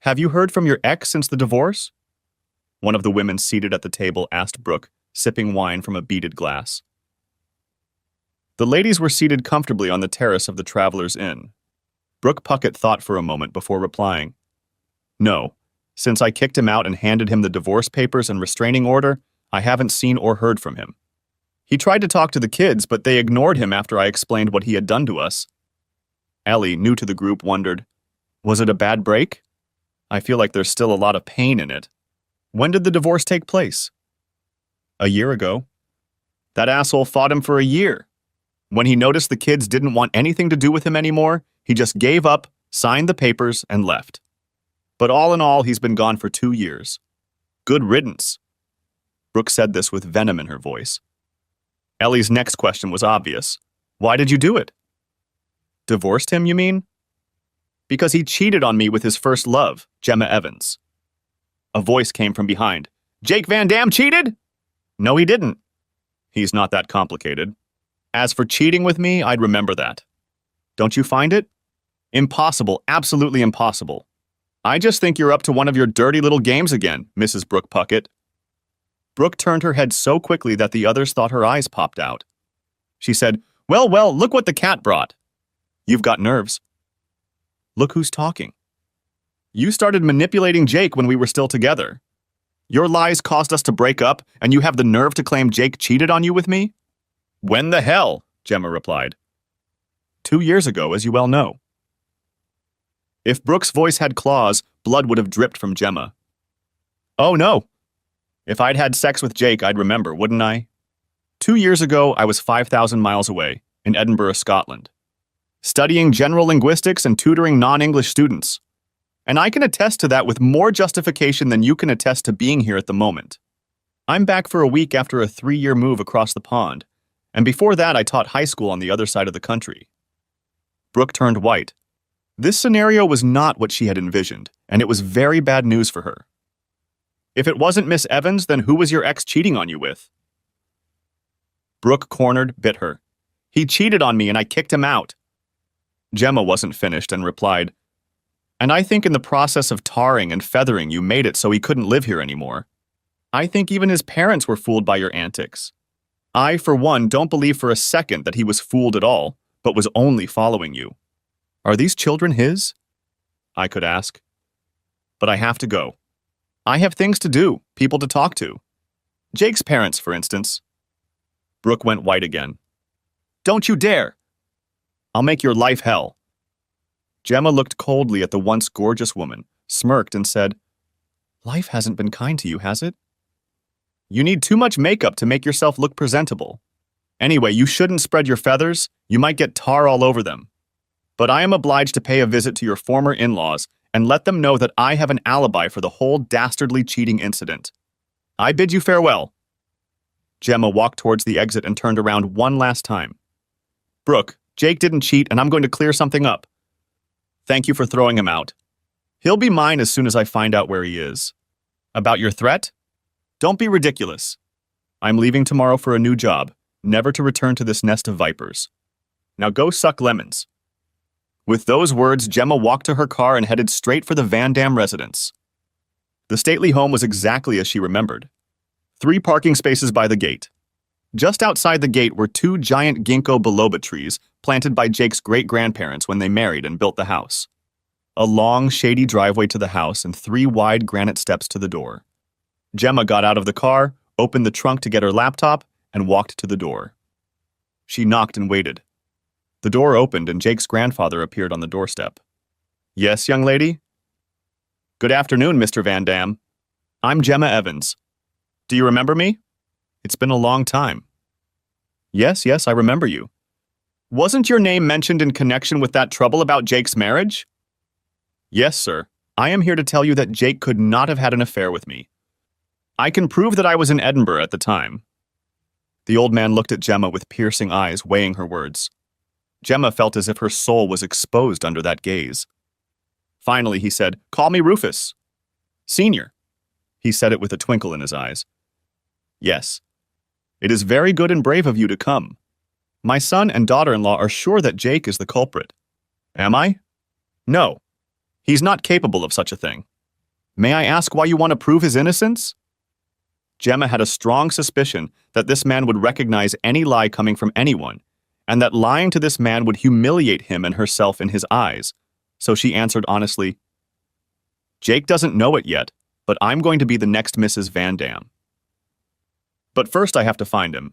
Have you heard from your ex since the divorce? One of the women seated at the table asked Brooke, sipping wine from a beaded glass. The ladies were seated comfortably on the terrace of the Travelers' Inn. Brooke Puckett thought for a moment before replying. No, since I kicked him out and handed him the divorce papers and restraining order, I haven't seen or heard from him. He tried to talk to the kids, but they ignored him after I explained what he had done to us. Ellie, new to the group, wondered, was it a bad break? I feel like there's still a lot of pain in it. When did the divorce take place? A year ago. That asshole fought him for a year. When he noticed the kids didn't want anything to do with him anymore, he just gave up, signed the papers, and left. But all in all, he's been gone for 2 years. Good riddance. Brooke said this with venom in her voice. Ellie's next question was obvious. Why did you do it? Divorced him, you mean? Because he cheated on me with his first love, Gemma Evans. A voice came from behind. Jake Van Dam cheated? No, he didn't. He's not that complicated. As for cheating with me, I'd remember that. Don't you find it? Impossible, absolutely impossible. I just think you're up to one of your dirty little games again, Mrs. Brooke Puckett. Brooke turned her head so quickly that the others thought her eyes popped out. She said, Well, look what the cat brought. You've got nerves. Look who's talking. You started manipulating Jake when we were still together. Your lies caused us to break up, and you have the nerve to claim Jake cheated on you with me? When the hell? Gemma replied. 2 years ago, as you well know. If Brooke's voice had claws, blood would have dripped from Gemma. Oh, no. If I'd had sex with Jake, I'd remember, wouldn't I? 2 years ago, I was 5,000 miles away, in Edinburgh, Scotland, studying general linguistics and tutoring non-English students. And I can attest to that with more justification than you can attest to being here at the moment. I'm back for a week after a 3-year move across the pond, and before that I taught high school on the other side of the country. Brooke turned white. This scenario was not what she had envisioned, and it was very bad news for her. If it wasn't Miss Evans, then who was your ex cheating on you with? Brooke cornered, bit her. He cheated on me and I kicked him out. Gemma wasn't finished and replied, And I think in the process of tarring and feathering you made it so he couldn't live here anymore. I think even his parents were fooled by your antics. I, for one, don't believe for a second that he was fooled at all, but was only following you. Are these children his? I could ask. But I have to go. I have things to do, people to talk to. Jake's parents, for instance. Brooke went white again. Don't you dare! I'll make your life hell. Gemma looked coldly at the once gorgeous woman, smirked, and said, Life hasn't been kind to you, has it? You need too much makeup to make yourself look presentable. Anyway, you shouldn't spread your feathers. You might get tar all over them. But I am obliged to pay a visit to your former in-laws and let them know that I have an alibi for the whole dastardly cheating incident. I bid you farewell. Gemma walked towards the exit and turned around one last time. Brooke, Jake didn't cheat, and I'm going to clear something up. Thank you for throwing him out. He'll be mine as soon as I find out where he is. About your threat? Don't be ridiculous. I'm leaving tomorrow for a new job, never to return to this nest of vipers. Now go suck lemons. With those words, Gemma walked to her car and headed straight for the Van Dam residence. The stately home was exactly as she remembered. 3 parking spaces by the gate. Just outside the gate were 2 giant ginkgo biloba trees planted by Jake's great-grandparents when they married and built the house. A long, shady driveway to the house and 3 wide granite steps to the door. Gemma got out of the car, opened the trunk to get her laptop, and walked to the door. She knocked and waited. The door opened and Jake's grandfather appeared on the doorstep. Yes, young lady? Good afternoon, Mr. Van Dam. I'm Gemma Evans. Do you remember me? It's been a long time. Yes, I remember you. Wasn't your name mentioned in connection with that trouble about Jake's marriage? Yes, sir. I am here to tell you that Jake could not have had an affair with me. I can prove that I was in Edinburgh at the time. The old man looked at Gemma with piercing eyes, weighing her words. Gemma felt as if her soul was exposed under that gaze. Finally, he said, Call me Rufus. Senior. He said it with a twinkle in his eyes. Yes. It is very good and brave of you to come. My son and daughter-in-law are sure that Jake is the culprit. Am I? No. He's not capable of such a thing. May I ask why you want to prove his innocence? Gemma had a strong suspicion that this man would recognize any lie coming from anyone, and that lying to this man would humiliate him and herself in his eyes. So she answered honestly, Jake doesn't know it yet, but I'm going to be the next Mrs. Van Dam. But first I have to find him.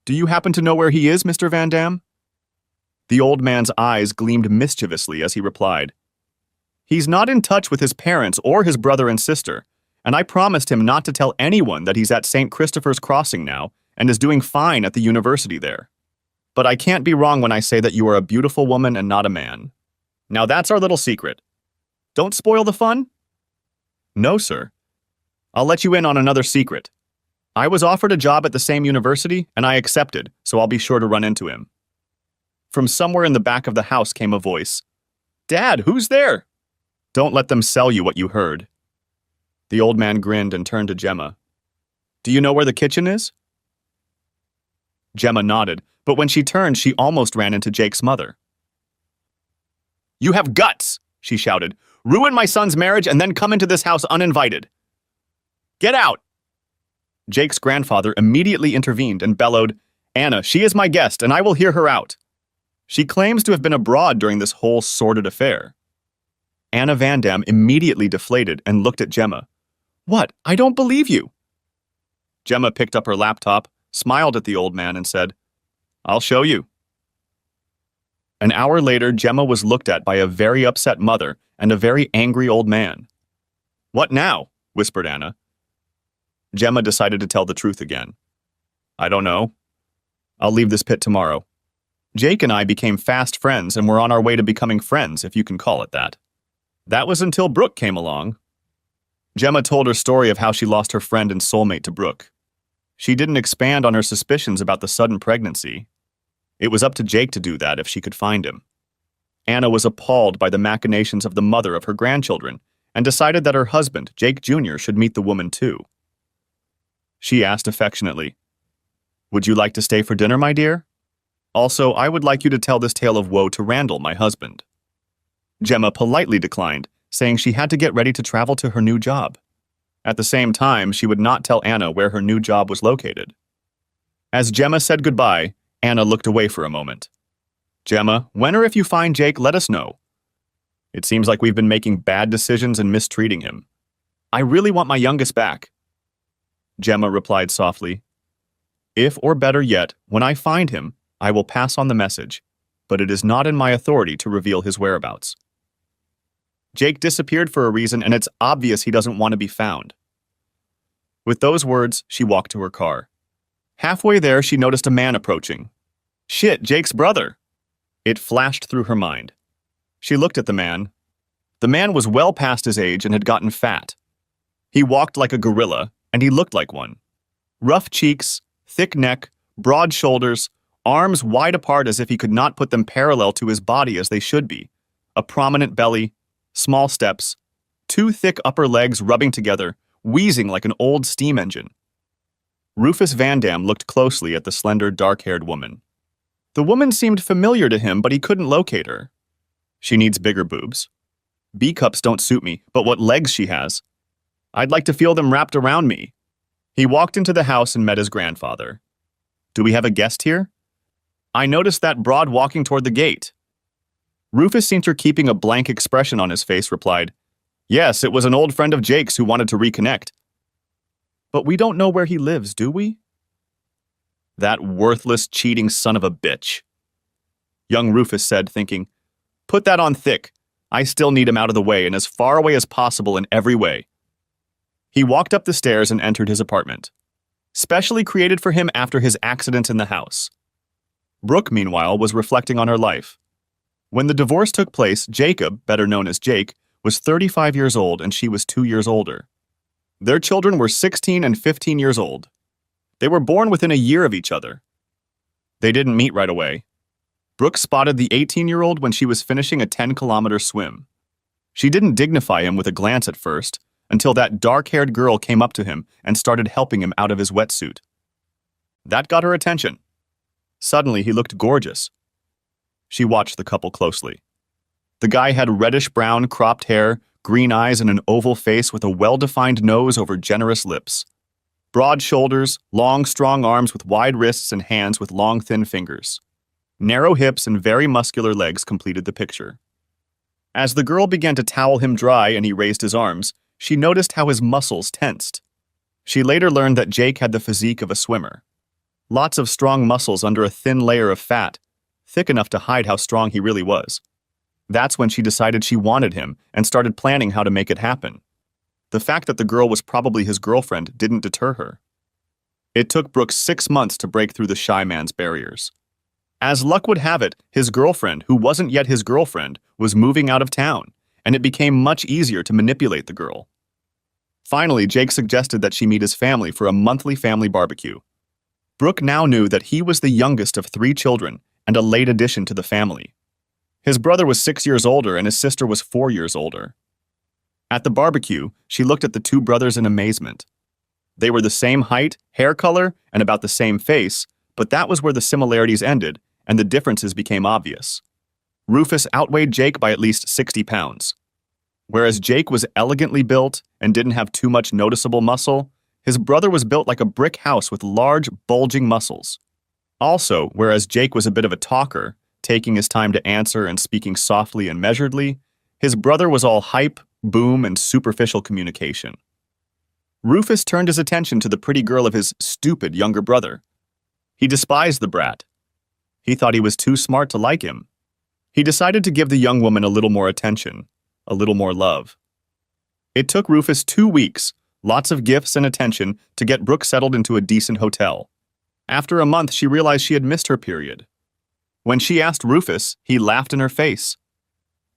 Do you happen to know where he is, Mr. Van Dam? The old man's eyes gleamed mischievously as he replied, He's not in touch with his parents or his brother and sister, and I promised him not to tell anyone that he's at St. Christopher's Crossing now and is doing fine at the university there. But I can't be wrong when I say that you are a beautiful woman and not a man. Now that's our little secret. Don't spoil the fun? No, sir. I'll let you in on another secret. I was offered a job at the same university, and I accepted, so I'll be sure to run into him. From somewhere in the back of the house came a voice. Dad, who's there? Don't let them sell you what you heard. The old man grinned and turned to Gemma. Do you know where the kitchen is? Gemma nodded, but when she turned, she almost ran into Jake's mother. You have guts, she shouted. Ruin my son's marriage and then come into this house uninvited. Get out! Jake's grandfather immediately intervened and bellowed, Anna, she is my guest, and I will hear her out. She claims to have been abroad during this whole sordid affair. Anna Van Dam immediately deflated and looked at Gemma. What? I don't believe you. Gemma picked up her laptop, smiled at the old man, and said, I'll show you. An hour later, Gemma was looked at by a very upset mother and a very angry old man. What now? Whispered Anna. Gemma decided to tell the truth again. I don't know. I'll leave this pit tomorrow. Jake and I became fast friends and were on our way to becoming friends, if you can call it that. That was until Brooke came along. Gemma told her story of how she lost her friend and soulmate to Brooke. She didn't expand on her suspicions about the sudden pregnancy. It was up to Jake to do that if she could find him. Anna was appalled by the machinations of the mother of her grandchildren and decided that her husband, Jake Jr., should meet the woman too. She asked affectionately, Would you like to stay for dinner, my dear? Also, I would like you to tell this tale of woe to Randall, my husband. Gemma politely declined, saying she had to get ready to travel to her new job. At the same time, she would not tell Anna where her new job was located. As Gemma said goodbye, Anna looked away for a moment. Gemma, when or if you find Jake, let us know. It seems like we've been making bad decisions and mistreating him. I really want my youngest back. Gemma replied softly, If, or better yet, when I find him, I will pass on the message, but it is not in my authority to reveal his whereabouts. Jake disappeared for a reason, and it's obvious he doesn't want to be found. With those words, she walked to her car. Halfway there, she noticed a man approaching. Shit, Jake's brother! It flashed through her mind. She looked at the man. The man was well past his age and had gotten fat. He walked like a gorilla, and he looked like one. Rough cheeks, thick neck, broad shoulders, arms wide apart as if he could not put them parallel to his body as they should be, a prominent belly, small steps, two thick upper legs rubbing together, wheezing like an old steam engine. Rufus Van Dam looked closely at the slender, dark-haired woman. The woman seemed familiar to him, but he couldn't locate her. She needs bigger boobs. B-cups don't suit me, but what legs she has. I'd like to feel them wrapped around me. He walked into the house and met his grandfather. Do we have a guest here? I noticed that broad walking toward the gate. Rufus, seeing her keeping a blank expression on his face, replied, Yes, it was an old friend of Jake's who wanted to reconnect. But we don't know where he lives, do we? That worthless, cheating son of a bitch. Young Rufus said, thinking, Put that on thick. I still need him out of the way and as far away as possible in every way. He walked up the stairs and entered his apartment, specially created for him after his accident in the house. Brooke, meanwhile, was reflecting on her life. When the divorce took place, Jacob, better known as Jake, was 35 years old and she was 2 years older. Their children were 16 and 15 years old. They were born within a year of each other. They didn't meet right away. Brooke spotted the 18-year-old when she was finishing a 10-kilometer swim. She didn't dignify him with a glance at first, until that dark-haired girl came up to him and started helping him out of his wetsuit. That got her attention. Suddenly, he looked gorgeous. She watched the couple closely. The guy had reddish-brown cropped hair, green eyes and an oval face with a well-defined nose over generous lips. Broad shoulders, long, strong arms with wide wrists and hands with long, thin fingers. Narrow hips and very muscular legs completed the picture. As the girl began to towel him dry and he raised his arms, she noticed how his muscles tensed. She later learned that Jake had the physique of a swimmer. Lots of strong muscles under a thin layer of fat, thick enough to hide how strong he really was. That's when she decided she wanted him and started planning how to make it happen. The fact that the girl was probably his girlfriend didn't deter her. It took Brooke 6 months to break through the shy man's barriers. As luck would have it, his girlfriend, who wasn't yet his girlfriend, was moving out of town, and it became much easier to manipulate the girl. Finally, Jake suggested that she meet his family for a monthly family barbecue. Brooke now knew that he was the youngest of 3 children and a late addition to the family. His brother was 6 years older and his sister was 4 years older. At the barbecue, she looked at the 2 brothers in amazement. They were the same height, hair color, and about the same face, but that was where the similarities ended and the differences became obvious. Rufus outweighed Jake by at least 60 pounds. Whereas Jake was elegantly built and didn't have too much noticeable muscle, his brother was built like a brick house with large, bulging muscles. Also, whereas Jake was a bit of a talker, taking his time to answer and speaking softly and measuredly, his brother was all hype, boom, and superficial communication. Rufus turned his attention to the pretty girl of his stupid younger brother. He despised the brat. He thought he was too smart to like him. He decided to give the young woman a little more attention, a little more love. It took Rufus 2 weeks, lots of gifts and attention, to get Brooke settled into a decent hotel. After a month, she realized she had missed her period. When she asked Rufus, he laughed in her face.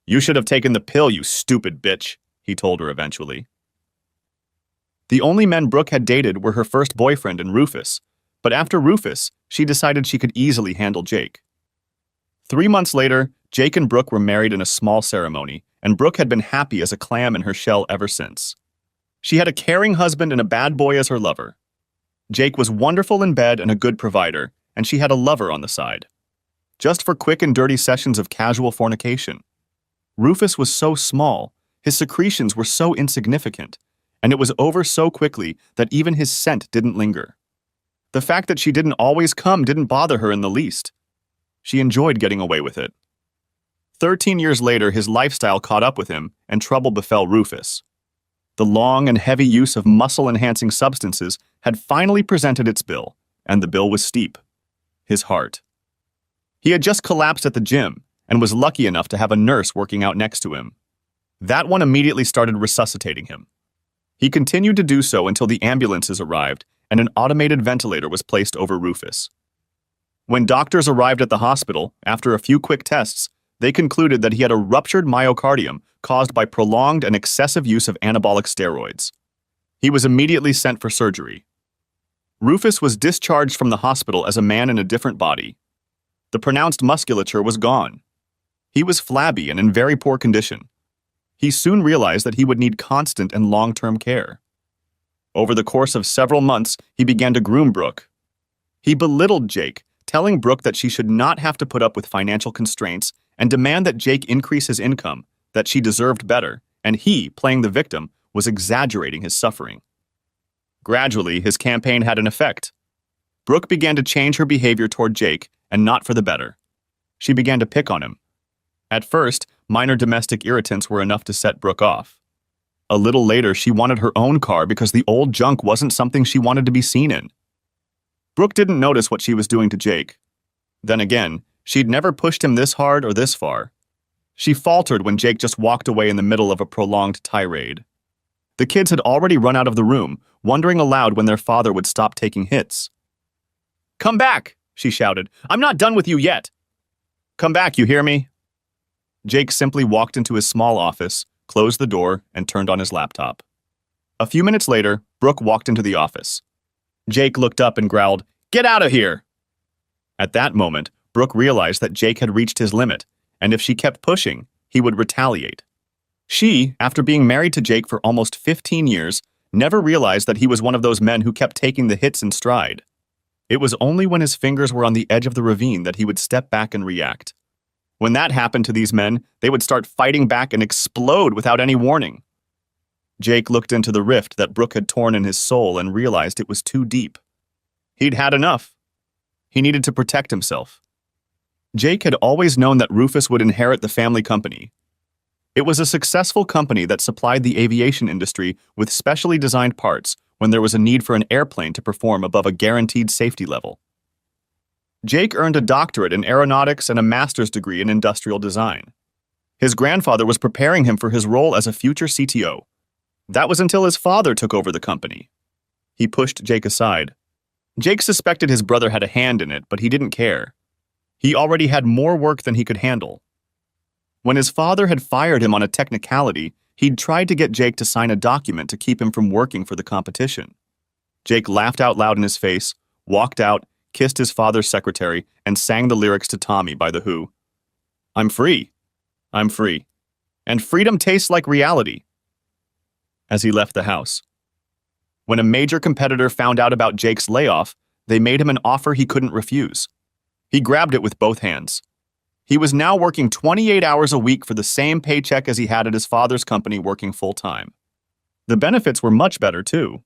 "You should have taken the pill, you stupid bitch," he told her eventually. The only men Brooke had dated were her first boyfriend and Rufus, but after Rufus, she decided she could easily handle Jake. 3 months later, Jake and Brooke were married in a small ceremony, and Brooke had been happy as a clam in her shell ever since. She had a caring husband and a bad boy as her lover. Jake was wonderful in bed and a good provider, and she had a lover on the side. Just for quick and dirty sessions of casual fornication. Rufus was so small, his secretions were so insignificant, and it was over so quickly that even his scent didn't linger. The fact that she didn't always come didn't bother her in the least. She enjoyed getting away with it. 13 years later, his lifestyle caught up with him, and trouble befell Rufus. The long and heavy use of muscle-enhancing substances had finally presented its bill, and the bill was steep. His heart. He had just collapsed at the gym, and was lucky enough to have a nurse working out next to him. That one immediately started resuscitating him. He continued to do so until the ambulances arrived, and an automated ventilator was placed over Rufus. When doctors arrived at the hospital, after a few quick tests, they concluded that he had a ruptured myocardium caused by prolonged and excessive use of anabolic steroids. He was immediately sent for surgery. Rufus was discharged from the hospital as a man in a different body. The pronounced musculature was gone. He was flabby and in very poor condition. He soon realized that he would need constant and long-term care. Over the course of several months, he began to groom Brooke. He belittled Jake, telling Brooke that she should not have to put up with financial constraints and demand that Jake increase his income, that she deserved better, and he, playing the victim, was exaggerating his suffering. Gradually, his campaign had an effect. Brooke began to change her behavior toward Jake, and not for the better. She began to pick on him. At first, minor domestic irritants were enough to set Brooke off. A little later, she wanted her own car because the old junk wasn't something she wanted to be seen in. Brooke didn't notice what she was doing to Jake. Then again, she'd never pushed him this hard or this far. She faltered when Jake just walked away in the middle of a prolonged tirade. The kids had already run out of the room, wondering aloud when their father would stop taking hits. "Come back!" she shouted. "I'm not done with you yet!" "Come back, you hear me?" Jake simply walked into his small office, closed the door, and turned on his laptop. A few minutes later, Brooke walked into the office. Jake looked up and growled, "Get out of here!" At that moment, Brooke realized that Jake had reached his limit, and if she kept pushing, he would retaliate. She, after being married to Jake for almost 15 years, never realized that he was one of those men who kept taking the hits in stride. It was only when his fingers were on the edge of the ravine that he would step back and react. When that happened to these men, they would start fighting back and explode without any warning. Jake looked into the rift that Brooke had torn in his soul and realized it was too deep. He'd had enough. He needed to protect himself. Jake had always known that Rufus would inherit the family company. It was a successful company that supplied the aviation industry with specially designed parts when there was a need for an airplane to perform above a guaranteed safety level. Jake earned a doctorate in aeronautics and a master's degree in industrial design. His grandfather was preparing him for his role as a future CTO. That was until his father took over the company. He pushed Jake aside. Jake suspected his brother had a hand in it, but he didn't care. He already had more work than he could handle. When his father had fired him on a technicality, he'd tried to get Jake to sign a document to keep him from working for the competition. Jake laughed out loud in his face, walked out, kissed his father's secretary, and sang the lyrics to Tommy by The Who. I'm free. I'm free. And freedom tastes like reality. As he left the house. When a major competitor found out about Jake's layoff, they made him an offer he couldn't refuse. He grabbed it with both hands. He was now working 28 hours a week for the same paycheck as he had at his father's company working full-time. The benefits were much better, too.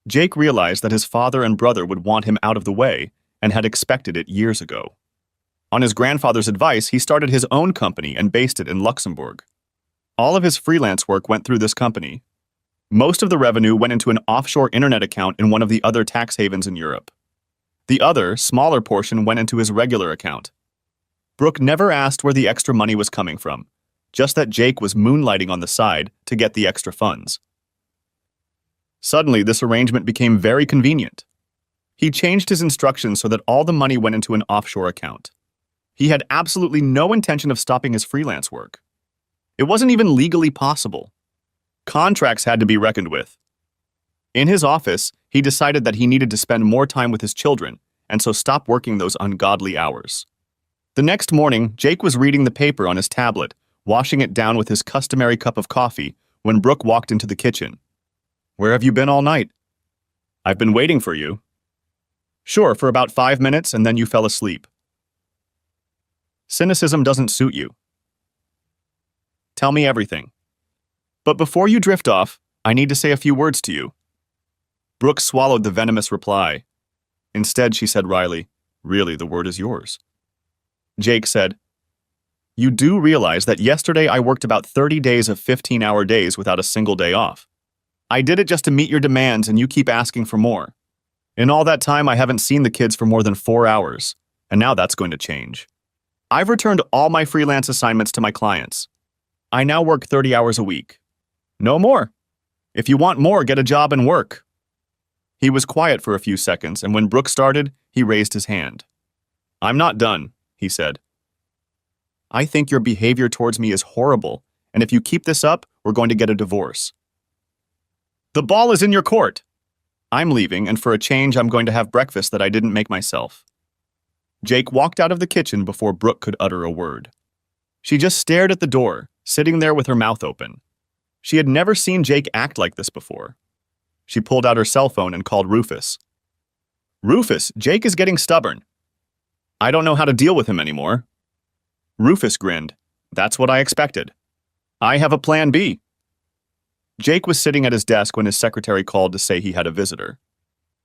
Jake realized that his father and brother would want him out of the way and had expected it years ago. On his grandfather's advice, he started his own company and based it in Luxembourg. All of his freelance work went through this company. Most of the revenue went into an offshore internet account in one of the other tax havens in Europe. The other, smaller portion went into his regular account. Brooke never asked where the extra money was coming from, just that Jake was moonlighting on the side to get the extra funds. Suddenly, this arrangement became very convenient. He changed his instructions so that all the money went into an offshore account. He had absolutely no intention of stopping his freelance work. It wasn't even legally possible. Contracts had to be reckoned with. In his office, he decided that he needed to spend more time with his children, and so stopped working those ungodly hours. The next morning, Jake was reading the paper on his tablet, washing it down with his customary cup of coffee, when Brooke walked into the kitchen. Where have you been all night? I've been waiting for you. Sure, for about 5 minutes, and then you fell asleep. Cynicism doesn't suit you. Tell me everything. But before you drift off, I need to say a few words to you. Brooke swallowed the venomous reply. Instead, she said wryly, Really, the word is yours. Jake said, You do realize that yesterday I worked about 30 days of 15-hour days without a single day off. I did it just to meet your demands and you keep asking for more. In all that time, I haven't seen the kids for more than 4 hours, and now that's going to change. I've returned all my freelance assignments to my clients. I now work 30 hours a week. No more. If you want more, get a job and work. He was quiet for a few seconds, and when Brooke started, he raised his hand. I'm not done, he said. I think your behavior towards me is horrible, and if you keep this up, we're going to get a divorce. The ball is in your court. I'm leaving, and for a change, I'm going to have breakfast that I didn't make myself. Jake walked out of the kitchen before Brooke could utter a word. She just stared at the door, sitting there with her mouth open. She had never seen Jake act like this before. She pulled out her cell phone and called Rufus. Rufus, Jake is getting stubborn. I don't know how to deal with him anymore. Rufus grinned. That's what I expected. I have a plan B. Jake was sitting at his desk when his secretary called to say he had a visitor.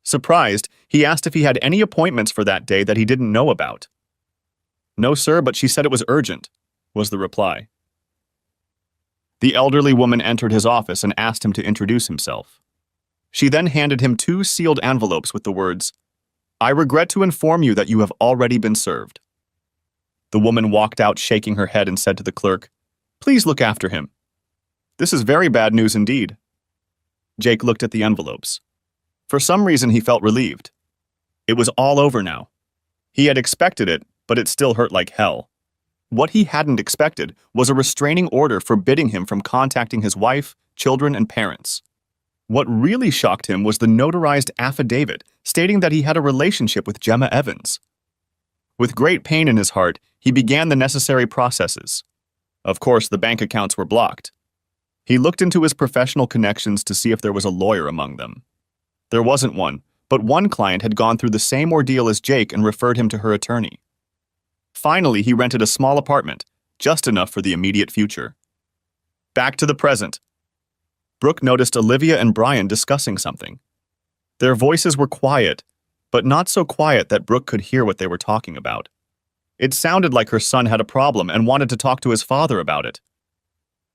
Surprised, he asked if he had any appointments for that day that he didn't know about. No, sir, but she said it was urgent, was the reply. The elderly woman entered his office and asked him to introduce himself. She then handed him 2 sealed envelopes with the words, I regret to inform you that you have already been served. The woman walked out shaking her head and said to the clerk, Please look after him. This is very bad news indeed. Jake looked at the envelopes. For some reason, he felt relieved. It was all over now. He had expected it, but it still hurt like hell. What he hadn't expected was a restraining order forbidding him from contacting his wife, children, and parents. What really shocked him was the notarized affidavit stating that he had a relationship with Gemma Evans. With great pain in his heart, he began the necessary processes. Of course, the bank accounts were blocked. He looked into his professional connections to see if there was a lawyer among them. There wasn't one, but one client had gone through the same ordeal as Jake and referred him to her attorney. Finally, he rented a small apartment, just enough for the immediate future. Back to the present. Brooke noticed Olivia and Brian discussing something. Their voices were quiet, but not so quiet that Brooke could hear what they were talking about. It sounded like her son had a problem and wanted to talk to his father about it.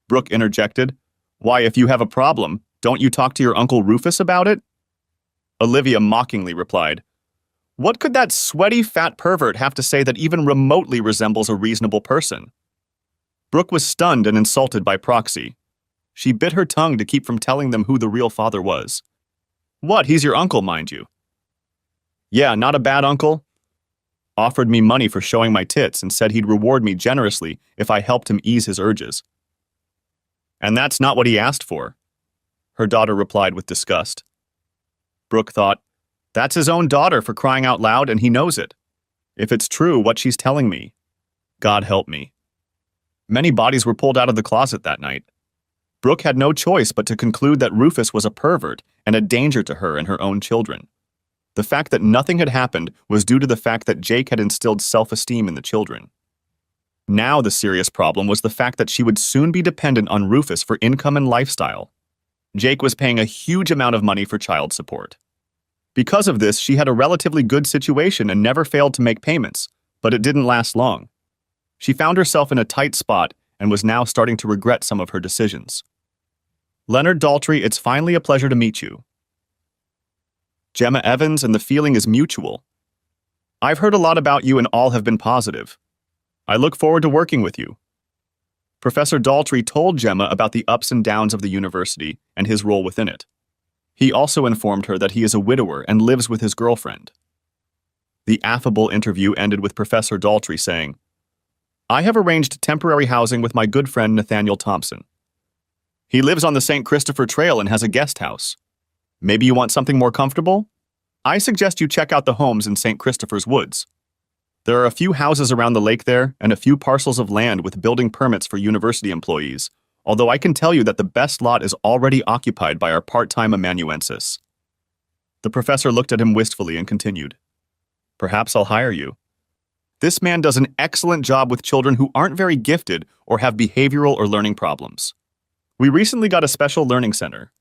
Brooke interjected, "Why, if you have a problem, don't you talk to your Uncle Rufus about it?" Olivia mockingly replied, "What could that sweaty fat pervert have to say that even remotely resembles a reasonable person?" Brooke was stunned and insulted by proxy. She bit her tongue to keep from telling them who the real father was. "What, he's your uncle, mind you." "Yeah, not a bad uncle. Offered me money for showing my tits and said he'd reward me generously if I helped him ease his urges." "And that's not what he asked for," her daughter replied with disgust. Brooke thought, "That's his own daughter for crying out loud, and he knows it. If it's true, what she's telling me. God help me." Many bodies were pulled out of the closet that night. Brooke had no choice but to conclude that Rufus was a pervert and a danger to her and her own children. The fact that nothing had happened was due to the fact that Jake had instilled self-esteem in the children. Now the serious problem was the fact that she would soon be dependent on Rufus for income and lifestyle. Jake was paying a huge amount of money for child support. Because of this, she had a relatively good situation and never failed to make payments, but it didn't last long. She found herself in a tight spot and was now starting to regret some of her decisions. "Leonard Daltrey, it's finally a pleasure to meet you. Gemma Evans, and the feeling is mutual. I've heard a lot about you and all have been positive. I look forward to working with you." Professor Daltrey told Gemma about the ups and downs of the university and his role within it. He also informed her that he is a widower and lives with his girlfriend. The affable interview ended with Professor Daltrey saying, "I have arranged temporary housing with my good friend Nathaniel Thompson. He lives on the St. Christopher Trail and has a guest house. Maybe you want something more comfortable? I suggest you check out the homes in St. Christopher's Woods. There are a few houses around the lake there and a few parcels of land with building permits for university employees, although I can tell you that the best lot is already occupied by our part-time amanuensis." The professor looked at him wistfully and continued, "Perhaps I'll hire you. This man does an excellent job with children who aren't very gifted or have behavioral or learning problems. We recently got a special learning center.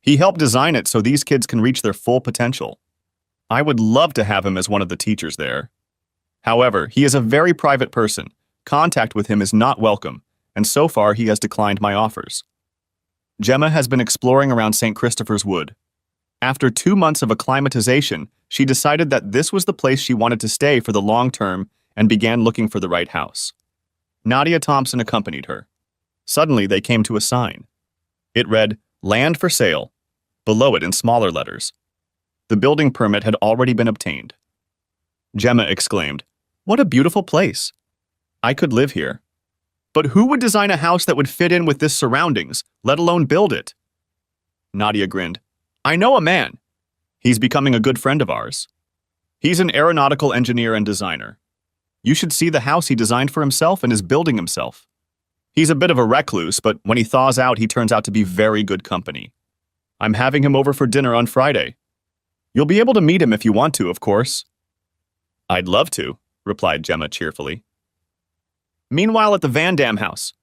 He helped design it so these kids can reach their full potential. I would love to have him as one of the teachers there. However, he is a very private person. Contact with him is not welcome, and so far he has declined my offers." Gemma has been exploring around St. Christopher's Wood. After 2 months of acclimatization, she decided that this was the place she wanted to stay for the long term and began looking for the right house. Nadia Thompson accompanied her. Suddenly, they came to a sign. It read, "Land for sale." Below it in smaller letters. The building permit had already been obtained. Gemma exclaimed, "What a beautiful place. I could live here. But who would design a house that would fit in with this surroundings, let alone build it?" Nadia grinned. "I know a man. He's becoming a good friend of ours. He's an aeronautical engineer and designer. You should see the house he designed for himself and is building himself. He's a bit of a recluse, but when he thaws out, he turns out to be very good company. I'm having him over for dinner on Friday. You'll be able to meet him if you want to, of course." "I'd love to," replied Gemma cheerfully. Meanwhile, at the Van Dam house.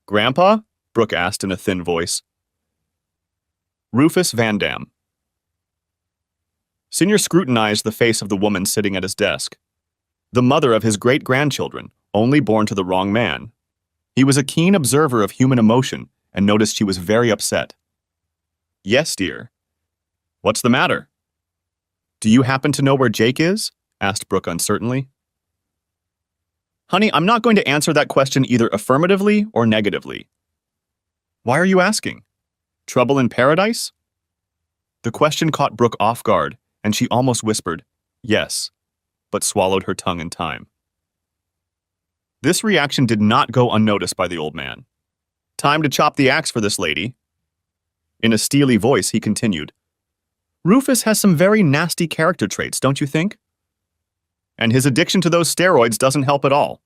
"Grandpa?" Brooke asked in a thin voice. Rufus Van Dam. Senior scrutinized the face of the woman sitting at his desk. The mother of his great-grandchildren, only born to the wrong man. He was a keen observer of human emotion and noticed she was very upset. "Yes, dear." "What's the matter?" "Do you happen to know where Jake is?" asked Brooke uncertainly. "Honey, I'm not going to answer that question either affirmatively or negatively." "Why are you asking? Trouble in paradise?" The question caught Brooke off guard, and she almost whispered, "Yes," but swallowed her tongue in time. This reaction did not go unnoticed by the old man. "Time to chop the axe for this lady." In a steely voice, he continued, "Rufus has some very nasty character traits, don't you think? And his addiction to those steroids doesn't help at all."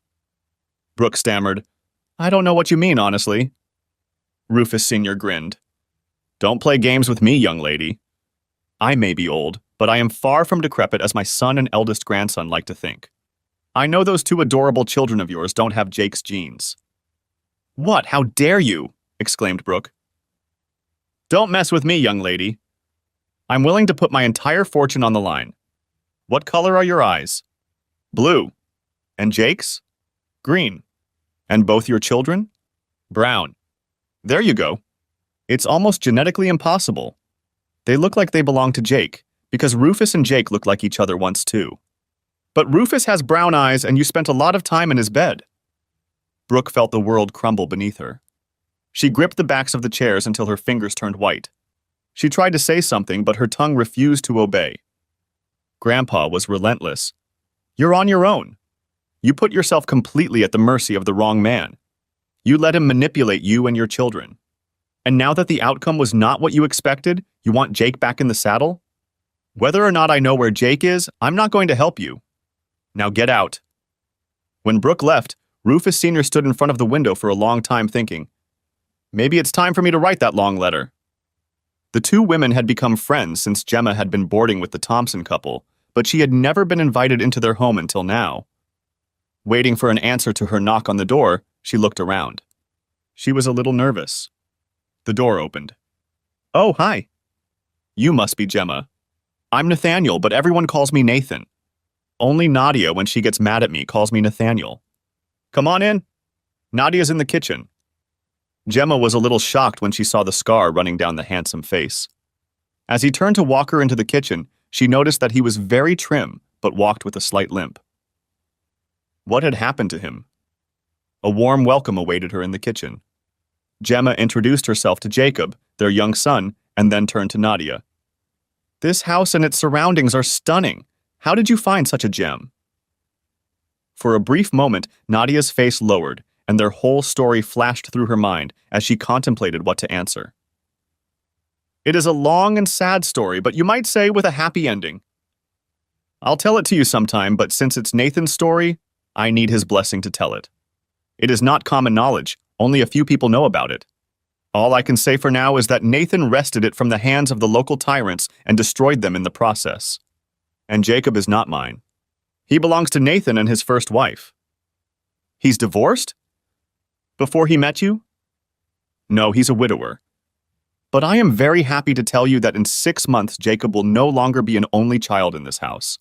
Brooke stammered, "I don't know what you mean, honestly." Rufus Sr. grinned. "Don't play games with me, young lady. I may be old, but I am far from decrepit as my son and eldest grandson like to think. I know those two adorable children of yours don't have Jake's genes. What? How dare you? Exclaimed Brooke. Don't mess with me, young lady. I'm willing to put my entire fortune on the line. What color are your eyes? Blue. And Jake's? Green. And both your children? Brown. There you go. It's almost genetically impossible. They look like they belong to Jake, because Rufus and Jake look like each other once too. But Rufus has brown eyes and you spent a lot of time in his bed. Brooke felt the world crumble beneath her. She gripped the backs of the chairs until her fingers turned white. She tried to say something, but her tongue refused to obey. Grandpa was relentless. You're on your own. You put yourself completely at the mercy of the wrong man. You let him manipulate you and your children. And now that the outcome was not what you expected, you want Jake back in the saddle? Whether or not I know where Jake is, I'm not going to help you. Now get out. When Brooke left, Rufus Sr. stood in front of the window for a long time thinking, maybe it's time for me to write that long letter. The two women had become friends since Gemma had been boarding with the Thompson couple, but she had never been invited into their home until now. Waiting for an answer to her knock on the door, she looked around. She was a little nervous. The door opened. Oh, hi. You must be Gemma. I'm Nathaniel, but everyone calls me Nathan. Only Nadia, when she gets mad at me, calls me Nathaniel. Come on in. Nadia's in the kitchen. Gemma was a little shocked when she saw the scar running down the handsome face. As he turned to walk her into the kitchen, she noticed that he was very trim, but walked with a slight limp. What had happened to him? A warm welcome awaited her in the kitchen. Gemma introduced herself to Jacob, their young son, and then turned to Nadia. This house and its surroundings are stunning. How did you find such a gem? For a brief moment, Nadia's face lowered, and their whole story flashed through her mind as she contemplated what to answer. It is a long and sad story, but you might say with a happy ending. I'll tell it to you sometime, but since it's Nathan's story, I need his blessing to tell it. It is not common knowledge, only a few people know about it. All I can say for now is that Nathan wrested it from the hands of the local tyrants and destroyed them in the process. And Jacob is not mine. He belongs to Nathan and his first wife. He's divorced? Before he met you? No, he's a widower. But I am very happy to tell you that in 6 months, Jacob will no longer be an only child in this house.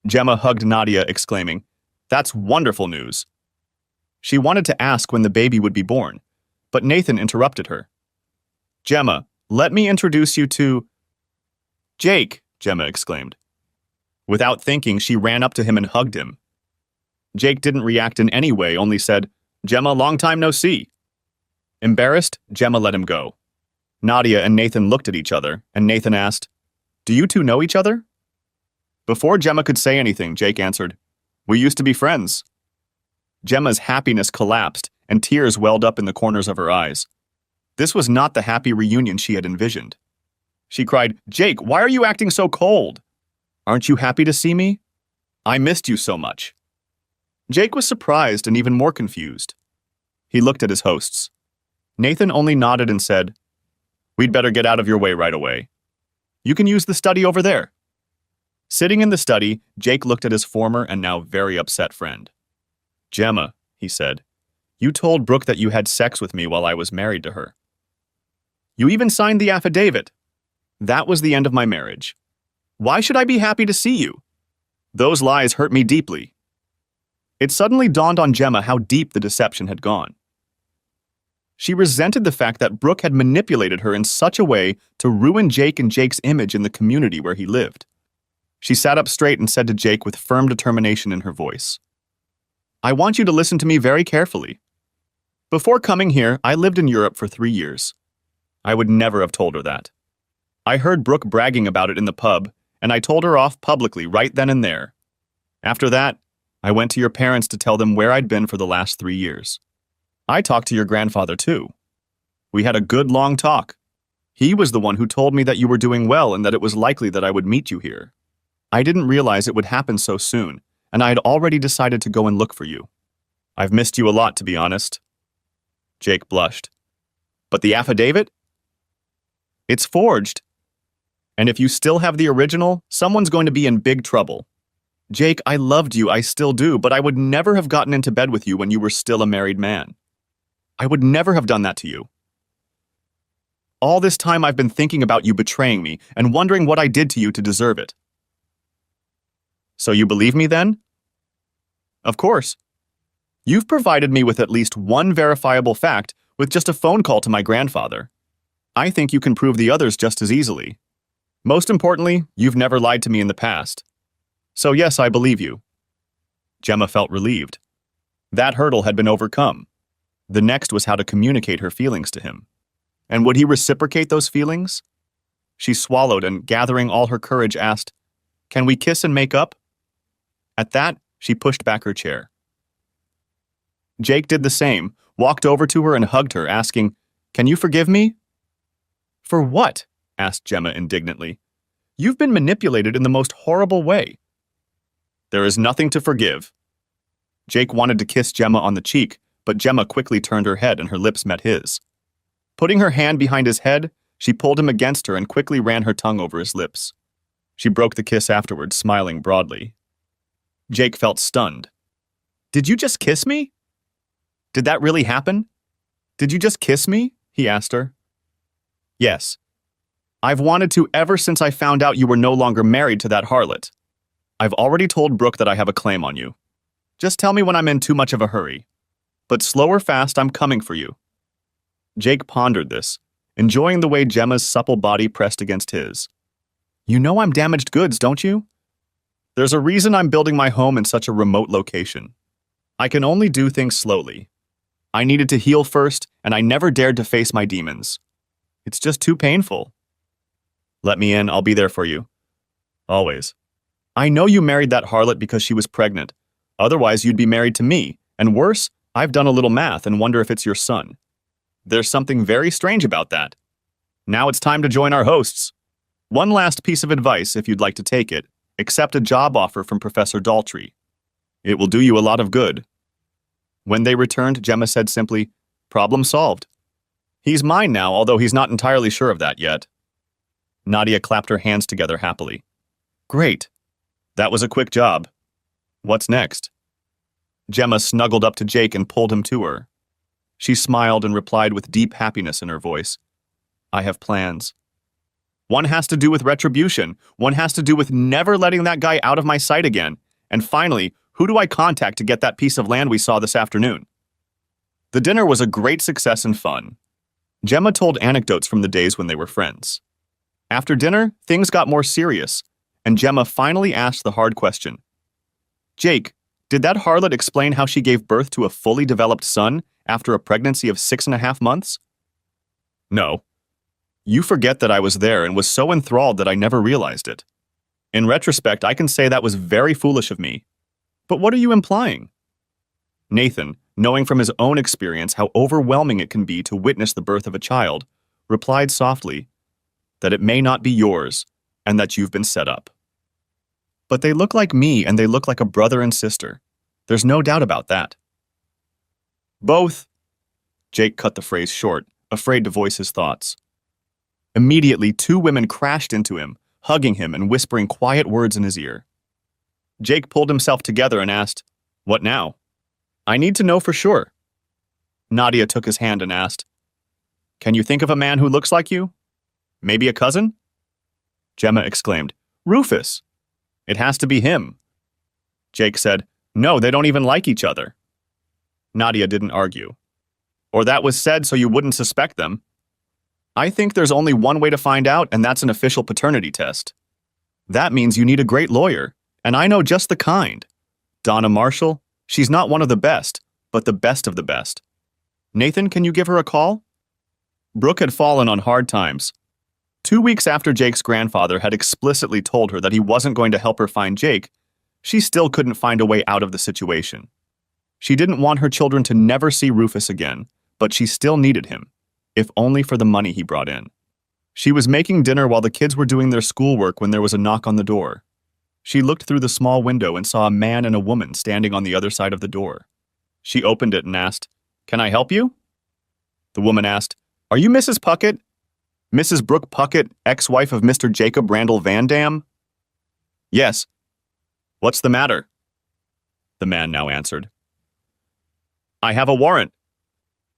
Gemma hugged Nadia, exclaiming, That's wonderful news. She wanted to ask when the baby would be born, but Nathan interrupted her. Gemma, let me introduce you to... Jake, Gemma exclaimed. Without thinking, she ran up to him and hugged him. Jake didn't react in any way, only said, Gemma, long time no see. Embarrassed, Gemma let him go. Nadia and Nathan looked at each other, and Nathan asked, Do you two know each other? Before Gemma could say anything, Jake answered, We used to be friends. Gemma's happiness collapsed, and tears welled up in the corners of her eyes. This was not the happy reunion she had envisioned. She cried, Jake, why are you acting so cold? Aren't you happy to see me? I missed you so much. Jake was surprised and even more confused. He looked at his hosts. Nathan only nodded and said, We'd better get out of your way right away. You can use the study over there. Sitting in the study, Jake looked at his former and now very upset friend. Gemma, he said, you told Brooke that you had sex with me while I was married to her. You even signed the affidavit. That was the end of my marriage. Why should I be happy to see you? Those lies hurt me deeply. It suddenly dawned on Gemma how deep the deception had gone. She resented the fact that Brooke had manipulated her in such a way to ruin Jake and Jake's image in the community where he lived. She sat up straight and said to Jake with firm determination in her voice, I want you to listen to me very carefully. Before coming here, I lived in Europe for 3 years. I would never have told her that. I heard Brooke bragging about it in the pub, and I told her off publicly right then and there. After that, I went to your parents to tell them where I'd been for the last 3 years. I talked to your grandfather too. We had a good long talk. He was the one who told me that you were doing well and that it was likely that I would meet you here. I didn't realize it would happen so soon, and I had already decided to go and look for you. I've missed you a lot, to be honest. Jake blushed. But the affidavit? It's forged. And if you still have the original, someone's going to be in big trouble. Jake, I loved you, I still do, but I would never have gotten into bed with you when you were still a married man. I would never have done that to you. All this time I've been thinking about you betraying me and wondering what I did to you to deserve it. So you believe me then? Of course. You've provided me with at least one verifiable fact with just a phone call to my grandfather. I think you can prove the others just as easily. Most importantly, you've never lied to me in the past. So yes, I believe you. Gemma felt relieved. That hurdle had been overcome. The next was how to communicate her feelings to him. And would he reciprocate those feelings? She swallowed and, gathering all her courage, asked, "Can we kiss and make up?" At that, she pushed back her chair. Jake did the same, walked over to her and hugged her, asking, "Can you forgive me?" "For what?" asked Gemma indignantly. "You've been manipulated in the most horrible way." "There is nothing to forgive." Jake wanted to kiss Gemma on the cheek, but Gemma quickly turned her head and her lips met his. Putting her hand behind his head, she pulled him against her and quickly ran her tongue over his lips. She broke the kiss afterwards, smiling broadly. Jake felt stunned. "Did you just kiss me? Did that really happen? Did you just kiss me?" he asked her. "Yes. I've wanted to ever since I found out you were no longer married to that harlot. I've already told Brooke that I have a claim on you. Just tell me when I'm in too much of a hurry. But slow or fast, I'm coming for you." Jake pondered this, enjoying the way Gemma's supple body pressed against his. "You know I'm damaged goods, don't you? There's a reason I'm building my home in such a remote location. I can only do things slowly. I needed to heal first, and I never dared to face my demons. It's just too painful. Let me in, I'll be there for you. Always. I know you married that harlot because she was pregnant. Otherwise, you'd be married to me, and worse, I've done a little math and wonder if it's your son. There's something very strange about that. Now it's time to join our hosts. One last piece of advice, if you'd like to take it. Accept a job offer from Professor Daltrey. It will do you a lot of good." When they returned, Gemma said simply, "Problem solved. He's mine now, although he's not entirely sure of that yet." Nadia clapped her hands together happily. "Great. That was a quick job. What's next?" Gemma snuggled up to Jake and pulled him to her. She smiled and replied with deep happiness in her voice, "I have plans. One has to do with retribution. One has to do with never letting that guy out of my sight again. And finally, who do I contact to get that piece of land we saw this afternoon?" The dinner was a great success and fun. Gemma told anecdotes from the days when they were friends. After dinner, things got more serious, and Gemma finally asked the hard question. "Jake, did that harlot explain how she gave birth to a fully developed son after a pregnancy of 6.5 months?" "No. You forget that I was there and was so enthralled that I never realized it. In retrospect, I can say that was very foolish of me. But what are you implying?" Nathan, knowing from his own experience how overwhelming it can be to witness the birth of a child, replied softly that it may not be yours and that you've been set up. "But they look like me and they look like a brother and sister. There's no doubt about that." "Both." Jake cut the phrase short, afraid to voice his thoughts. Immediately, 2 women crashed into him, hugging him and whispering quiet words in his ear. Jake pulled himself together and asked, "What now?" "I need to know for sure." Nadia took his hand and asked, "Can you think of a man who looks like you? Maybe a cousin?" Gemma exclaimed, "Rufus! It has to be him." Jake said, "No, they don't even like each other." Nadia didn't argue. "Or that was said so you wouldn't suspect them. I think there's only one way to find out, and that's an official paternity test. That means you need a great lawyer, and I know just the kind. Donna Marshall, she's not one of the best, but the best of the best. Nathan, can you give her a call?" Brooke had fallen on hard times. 2 weeks after Jake's grandfather had explicitly told her that he wasn't going to help her find Jake, she still couldn't find a way out of the situation. She didn't want her children to never see Rufus again, but she still needed him, if only for the money he brought in. She was making dinner while the kids were doing their schoolwork when there was a knock on the door. She looked through the small window and saw a man and a woman standing on the other side of the door. She opened it and asked, "Can I help you?" The woman asked, "Are you Mrs. Puckett? Mrs. Brooke Puckett, ex-wife of Mr. Jacob Randall Van Dam?" "Yes." What's the matter? The man now answered. I have a warrant.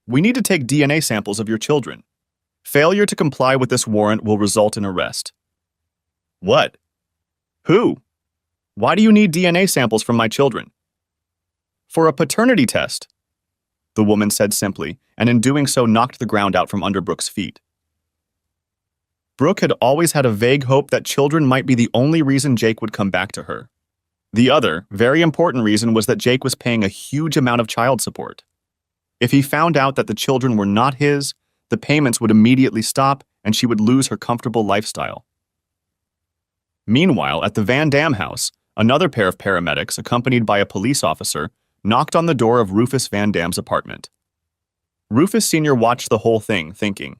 We need to take DNA samples of your children. Failure to comply with this warrant will result in arrest. What? Who? Why do you need DNA samples from my children? For a paternity test, the woman said simply, and in doing so knocked the ground out from under Brooke's feet. Brooke had always had a vague hope that children might be the only reason Jake would come back to her. The other, very important reason was that Jake was paying a huge amount of child support. If he found out that the children were not his, the payments would immediately stop and she would lose her comfortable lifestyle. Meanwhile, at the Van Dam house, another pair of paramedics, accompanied by a police officer, knocked on the door of Rufus Van Dam's apartment. Rufus Sr. watched the whole thing, thinking.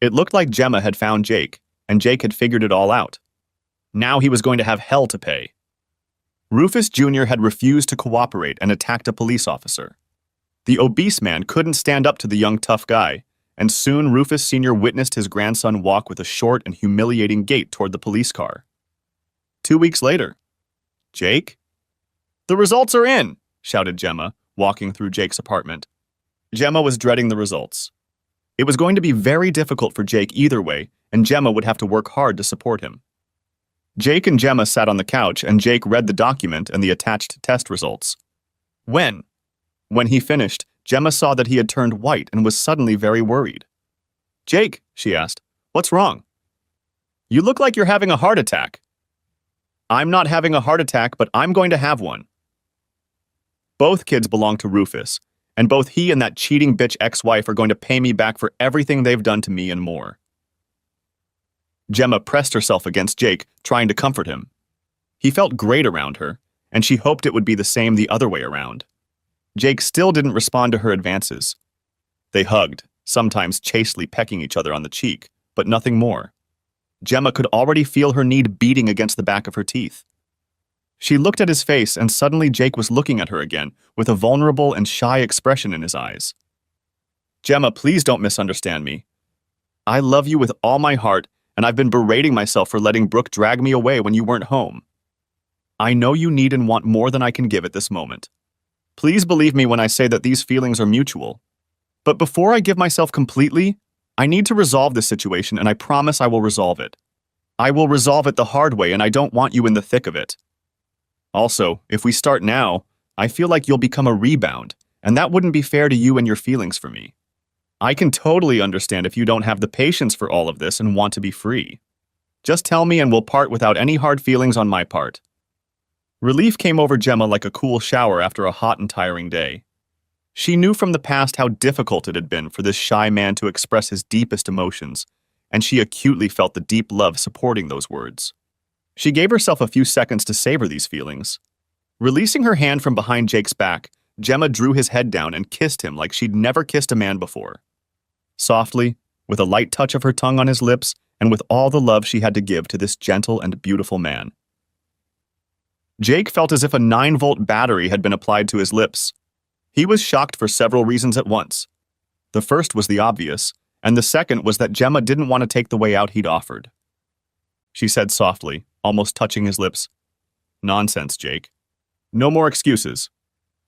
It looked like Gemma had found Jake, and Jake had figured it all out. Now he was going to have hell to pay. Rufus Jr. had refused to cooperate and attacked a police officer. The obese man couldn't stand up to the young tough guy, and soon Rufus Sr. witnessed his grandson walk with a short and humiliating gait toward the police car. 2 weeks later. Jake? The results are in, shouted Gemma, walking through Jake's apartment. Gemma was dreading the results. It was going to be very difficult for Jake either way, and Gemma would have to work hard to support him. Jake and Gemma sat on the couch, and Jake read the document and the attached test results. When he finished, Gemma saw that he had turned white and was suddenly very worried. Jake, she asked, what's wrong? You look like you're having a heart attack. I'm not having a heart attack, but I'm going to have one. Both kids belong to Rufus, and both he and that cheating bitch ex-wife are going to pay me back for everything they've done to me and more. Gemma pressed herself against Jake, trying to comfort him. He felt great around her, and she hoped it would be the same the other way around. Jake still didn't respond to her advances. They hugged, sometimes chastely pecking each other on the cheek, but nothing more. Gemma could already feel her need beating against the back of her teeth. She looked at his face, and suddenly Jake was looking at her again, with a vulnerable and shy expression in his eyes. Gemma, please don't misunderstand me. I love you with all my heart, and I've been berating myself for letting Brooke drag me away when you weren't home. I know you need and want more than I can give at this moment. Please believe me when I say that these feelings are mutual. But before I give myself completely, I need to resolve this situation, and I promise I will resolve it. I will resolve it the hard way, and I don't want you in the thick of it. Also, if we start now, I feel like you'll become a rebound, and that wouldn't be fair to you and your feelings for me. I can totally understand if you don't have the patience for all of this and want to be free. Just tell me and we'll part without any hard feelings on my part. Relief came over Gemma like a cool shower after a hot and tiring day. She knew from the past how difficult it had been for this shy man to express his deepest emotions, and she acutely felt the deep love supporting those words. She gave herself a few seconds to savor these feelings. Releasing her hand from behind Jake's back, Gemma drew his head down and kissed him like she'd never kissed a man before. Softly, with a light touch of her tongue on his lips, and with all the love she had to give to this gentle and beautiful man. Jake felt as if a 9-volt battery had been applied to his lips. He was shocked for several reasons at once. The first was the obvious, and the second was that Gemma didn't want to take the way out he'd offered. She said softly, almost touching his lips, "Nonsense, Jake. No more excuses.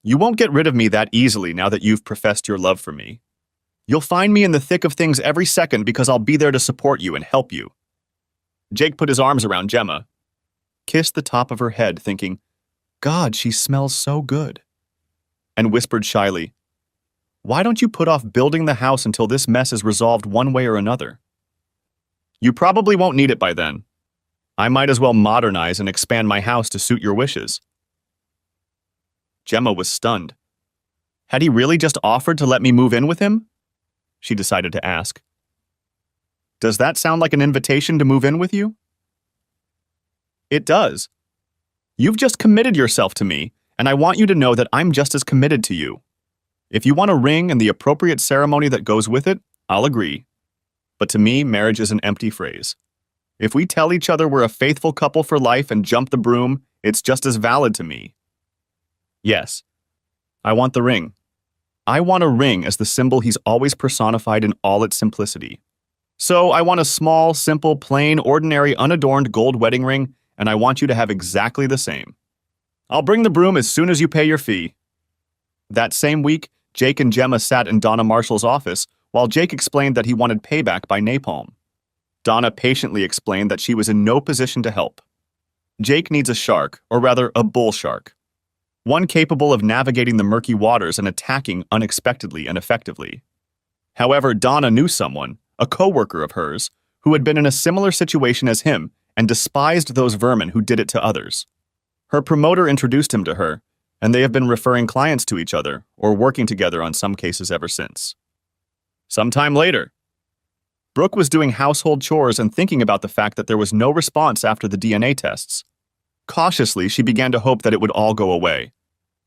You won't get rid of me that easily now that you've professed your love for me. You'll find me in the thick of things every second because I'll be there to support you and help you." Jake put his arms around Gemma, kissed the top of her head, thinking, "God, she smells so good," and whispered shyly, "Why don't you put off building the house until this mess is resolved one way or another? You probably won't need it by then. I might as well modernize and expand my house to suit your wishes." Gemma was stunned. Had he really just offered to let me move in with him? She decided to ask. Does that sound like an invitation to move in with you? It does. You've just committed yourself to me, and I want you to know that I'm just as committed to you. If you want a ring and the appropriate ceremony that goes with it, I'll agree. But to me, marriage is an empty phrase. If we tell each other we're a faithful couple for life and jump the broom, it's just as valid to me. Yes, I want the ring. I want a ring as the symbol he's always personified in all its simplicity. So I want a small, simple, plain, ordinary, unadorned gold wedding ring, and I want you to have exactly the same. I'll bring the broom as soon as you pay your fee. That same week, Jake and Gemma sat in Donna Marshall's office while Jake explained that he wanted payback by napalm. Donna patiently explained that she was in no position to help. Jake needs a shark, or rather a bull shark. One capable of navigating the murky waters and attacking unexpectedly and effectively. However, Donna knew someone, a co-worker of hers, who had been in a similar situation as him and despised those vermin who did it to others. Her promoter introduced him to her, and they have been referring clients to each other or working together on some cases ever since. Sometime later, Brooke was doing household chores and thinking about the fact that there was no response after the DNA tests. Cautiously, she began to hope that it would all go away.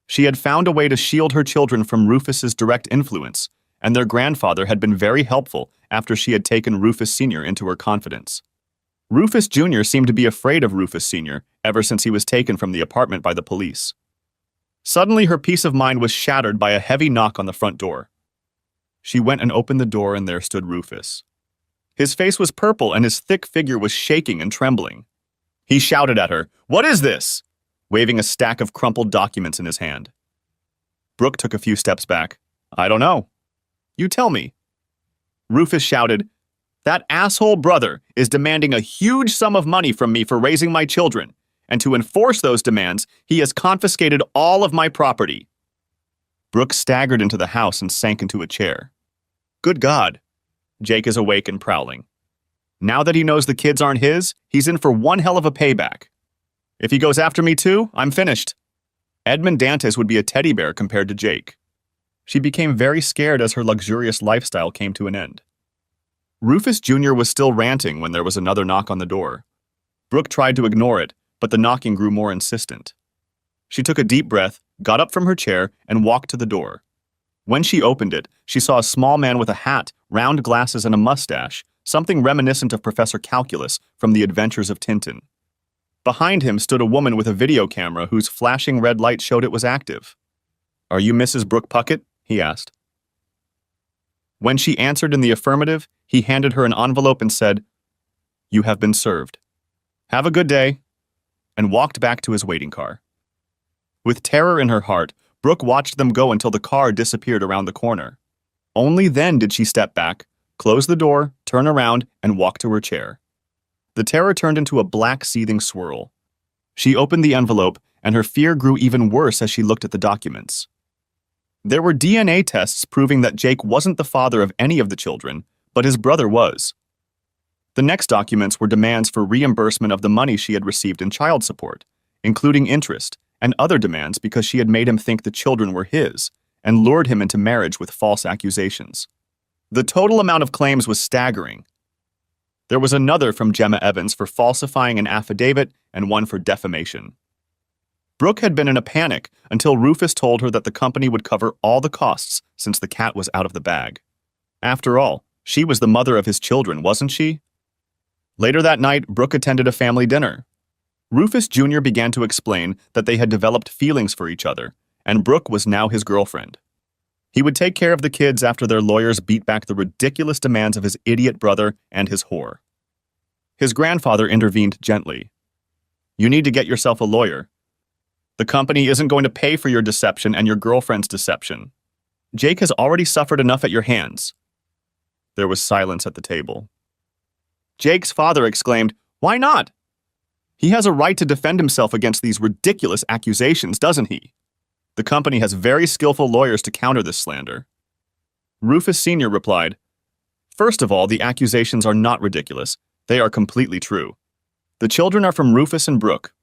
She had found a way to shield her children from Rufus's direct influence, and their grandfather had been very helpful after she had taken Rufus Sr. into her confidence. Rufus Jr. seemed to be afraid of Rufus Sr. ever since he was taken from the apartment by the police. Suddenly, her peace of mind was shattered by a heavy knock on the front door. She went and opened the door, and there stood Rufus. His face was purple, and his thick figure was shaking and trembling. He shouted at her, "What is this?" waving a stack of crumpled documents in his hand. Brooke took a few steps back. "I don't know." "You tell me." Rufus shouted, "That asshole brother is demanding a huge sum of money from me for raising my children, and to enforce those demands, he has confiscated all of my property." Brooke staggered into the house and sank into a chair. Good God. Jake is awake and prowling. Now that he knows the kids aren't his, he's in for one hell of a payback. If he goes after me too, I'm finished. Edmond Dantes would be a teddy bear compared to Jake. She became very scared as her luxurious lifestyle came to an end. Rufus Jr. was still ranting when there was another knock on the door. Brooke tried to ignore it, but the knocking grew more insistent. She took a deep breath, got up from her chair, and walked to the door. When she opened it, she saw a small man with a hat, round glasses, and a mustache, something reminiscent of Professor Calculus from The Adventures of Tintin. Behind him stood a woman with a video camera whose flashing red light showed it was active. "Are you Mrs. Brooke Puckett?" he asked. When she answered in the affirmative, he handed her an envelope and said, "You have been served. Have a good day," and walked back to his waiting car. With terror in her heart, Brooke watched them go until the car disappeared around the corner. Only then did she step back, close the door, turn around, and walk to her chair. The terror turned into a black seething swirl. She opened the envelope, and her fear grew even worse as she looked at the documents. There were DNA tests proving that Jake wasn't the father of any of the children, but his brother was. The next documents were demands for reimbursement of the money she had received in child support, including interest, and other demands because she had made him think the children were his, and lured him into marriage with false accusations. The total amount of claims was staggering. There was another from Gemma Evans for falsifying an affidavit and one for defamation. Brooke had been in a panic until Rufus told her that the company would cover all the costs since the cat was out of the bag. After all, she was the mother of his children, wasn't she? Later that night, Brooke attended a family dinner. Rufus Jr. began to explain that they had developed feelings for each other, and Brooke was now his girlfriend. He would take care of the kids after their lawyers beat back the ridiculous demands of his idiot brother and his whore. His grandfather intervened gently. "You need to get yourself a lawyer. The company isn't going to pay for your deception and your girlfriend's deception. Jake has already suffered enough at your hands." There was silence at the table. Jake's father exclaimed, "Why not? He has a right to defend himself against these ridiculous accusations, doesn't he? The company has very skillful lawyers to counter this slander." Rufus Sr. replied, "First of all, the accusations are not ridiculous. They are completely true. The children are from Rufus and Brooke.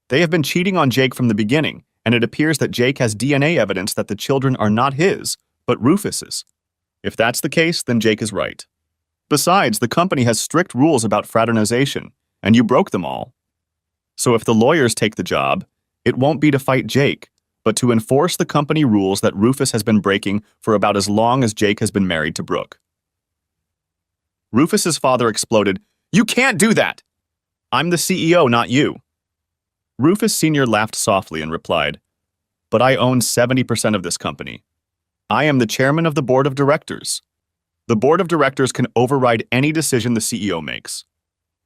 They have been cheating on Jake from the beginning, and it appears that Jake has DNA evidence that the children are not his, but Rufus's. If that's the case, then Jake is right. Besides, the company has strict rules about fraternization, and you broke them all. So if the lawyers take the job, it won't be to fight Jake, but to enforce the company rules that Rufus has been breaking for about as long as Jake has been married to Brooke." Rufus's father exploded, "You can't do that! I'm the CEO, not you." Rufus Sr. laughed softly and replied, "But I own 70% of this company. I am the chairman of the board of directors. The board of directors can override any decision the CEO makes.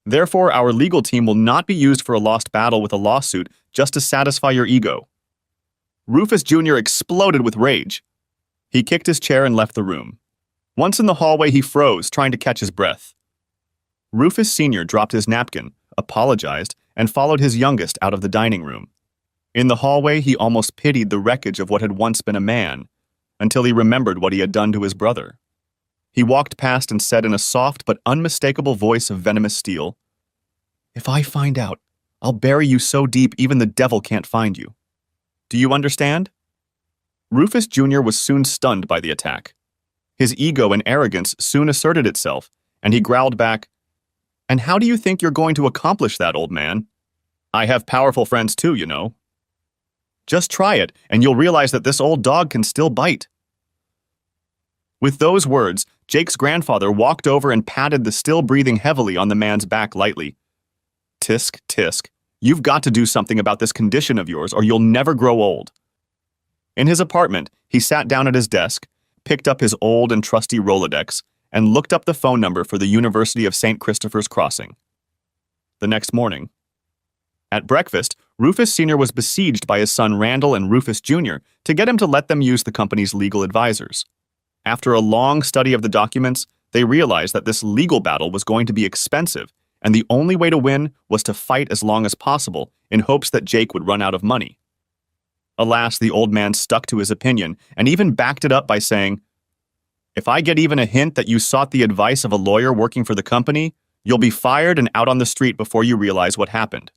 Therefore, our legal team will not be used for a lost battle with a lawsuit just to satisfy your ego." Rufus Jr. exploded with rage. He kicked his chair and left the room. Once in the hallway, he froze, trying to catch his breath. Rufus Sr. dropped his napkin, apologized, and followed his youngest out of the dining room. In the hallway, he almost pitied the wreckage of what had once been a man, until he remembered what he had done to his brother. He walked past and said in a soft but unmistakable voice of venomous steel, "If I find out, I'll bury you so deep even the devil can't find you. Do you understand?" Rufus Jr. was soon stunned by the attack. His ego and arrogance soon asserted itself, and he growled back, "And how do you think you're going to accomplish that, old man? I have powerful friends too, you know. Just try it, and you'll realize that this old dog can still bite." With those words, Jake's grandfather walked over and patted the still breathing heavily on the man's back lightly. "Tisk, tisk, you've got to do something about this condition of yours or you'll never grow old." In his apartment, he sat down at his desk, picked up his old and trusty Rolodex, and looked up the phone number for the University of St. Christopher's Crossing. The next morning, at breakfast, Rufus Sr. was besieged by his son Randall and Rufus Jr. to get him to let them use the company's legal advisors. After a long study of the documents, they realized that this legal battle was going to be expensive, and the only way to win was to fight as long as possible in hopes that Jake would run out of money. Alas, the old man stuck to his opinion and even backed it up by saying, "If I get even a hint that you sought the advice of a lawyer working for the company, you'll be fired and out on the street before you realize what happened.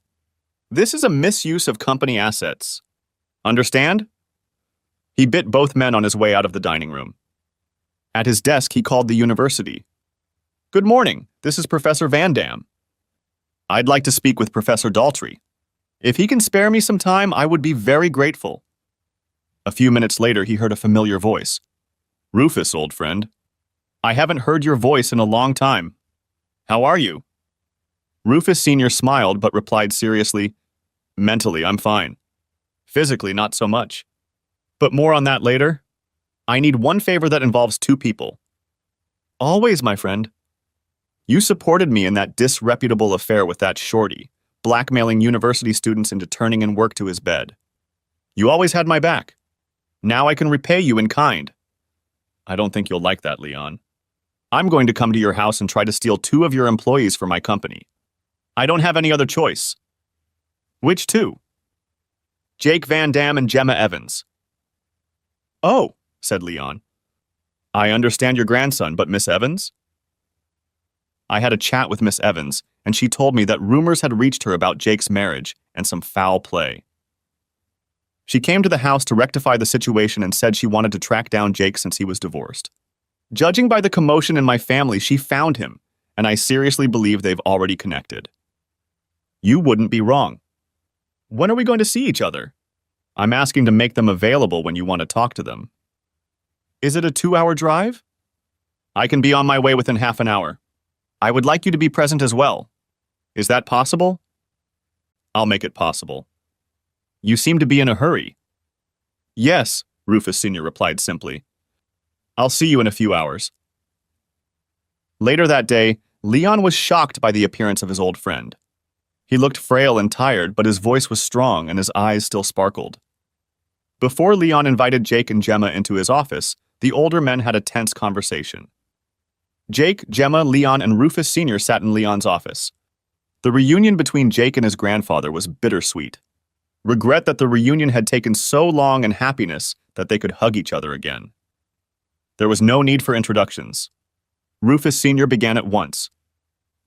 This is a misuse of company assets. Understand?" He bit both men on his way out of the dining room. At his desk, he called the university. "Good morning, this is Professor Van Dam. I'd like to speak with Professor Daltrey. If he can spare me some time, I would be very grateful." A few minutes later, he heard a familiar voice. "Rufus, old friend. I haven't heard your voice in a long time. How are you?" Rufus Sr. smiled but replied seriously, "Mentally, I'm fine. Physically, not so much. But more on that later. I need one favor that involves two people." "Always, my friend." "You supported me in that disreputable affair with that shorty, blackmailing university students into turning in work to his bed. You always had my back. Now I can repay you in kind." "I don't think you'll like that, Leon. I'm going to come to your house and try to steal 2 of your employees for my company. I don't have any other choice." "Which 2? "Jake Van Dam and Gemma Evans." "Oh," said Leon. "I understand your grandson, but Miss Evans?" "I had a chat with Miss Evans, and she told me that rumors had reached her about Jake's marriage and some foul play. She came to the house to rectify the situation and said she wanted to track down Jake since he was divorced. Judging by the commotion in my family, she found him, and I seriously believe they've already connected." "You wouldn't be wrong. When are we going to see each other?" "I'm asking to make them available when you want to talk to them." "Is it a 2-hour drive?" "I can be on my way within half an hour. I would like you to be present as well. Is that possible?" "I'll make it possible." "You seem to be in a hurry." "Yes," Rufus Sr. replied simply. "I'll see you in a few hours." Later that day, Leon was shocked by the appearance of his old friend. He looked frail and tired, but his voice was strong and his eyes still sparkled. Before Leon invited Jake and Gemma into his office, the older men had a tense conversation. Jake, Gemma, Leon, and Rufus Sr. sat in Leon's office. The reunion between Jake and his grandfather was bittersweet. Regret that the reunion had taken so long and happiness that they could hug each other again. There was no need for introductions. Rufus Sr. began at once.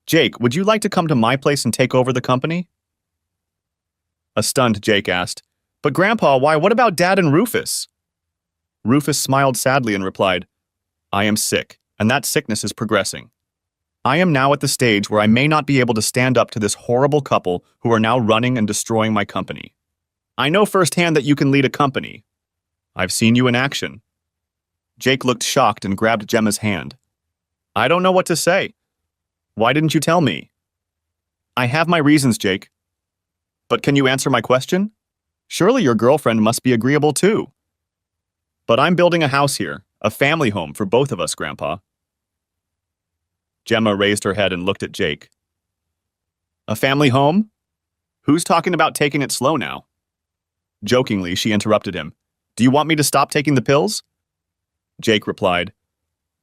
"Jake, would you like to come to my place and take over the company?" A stunned Jake asked, "But Grandpa, why, what about Dad and Rufus?" Rufus smiled sadly and replied, "I am sick, and that sickness is progressing. I am now at the stage where I may not be able to stand up to this horrible couple who are now running and destroying my company. I know firsthand that you can lead a company. I've seen you in action." Jake looked shocked and grabbed Gemma's hand. "I don't know what to say. Why didn't you tell me?" "I have my reasons, Jake." "But can you answer my question? Surely your girlfriend must be agreeable too." "But I'm building a house here, a family home for both of us, Grandpa." Gemma raised her head and looked at Jake. A family home? Who's talking about taking it slow now? Jokingly, she interrupted him. Do you want me to stop taking the pills? Jake replied,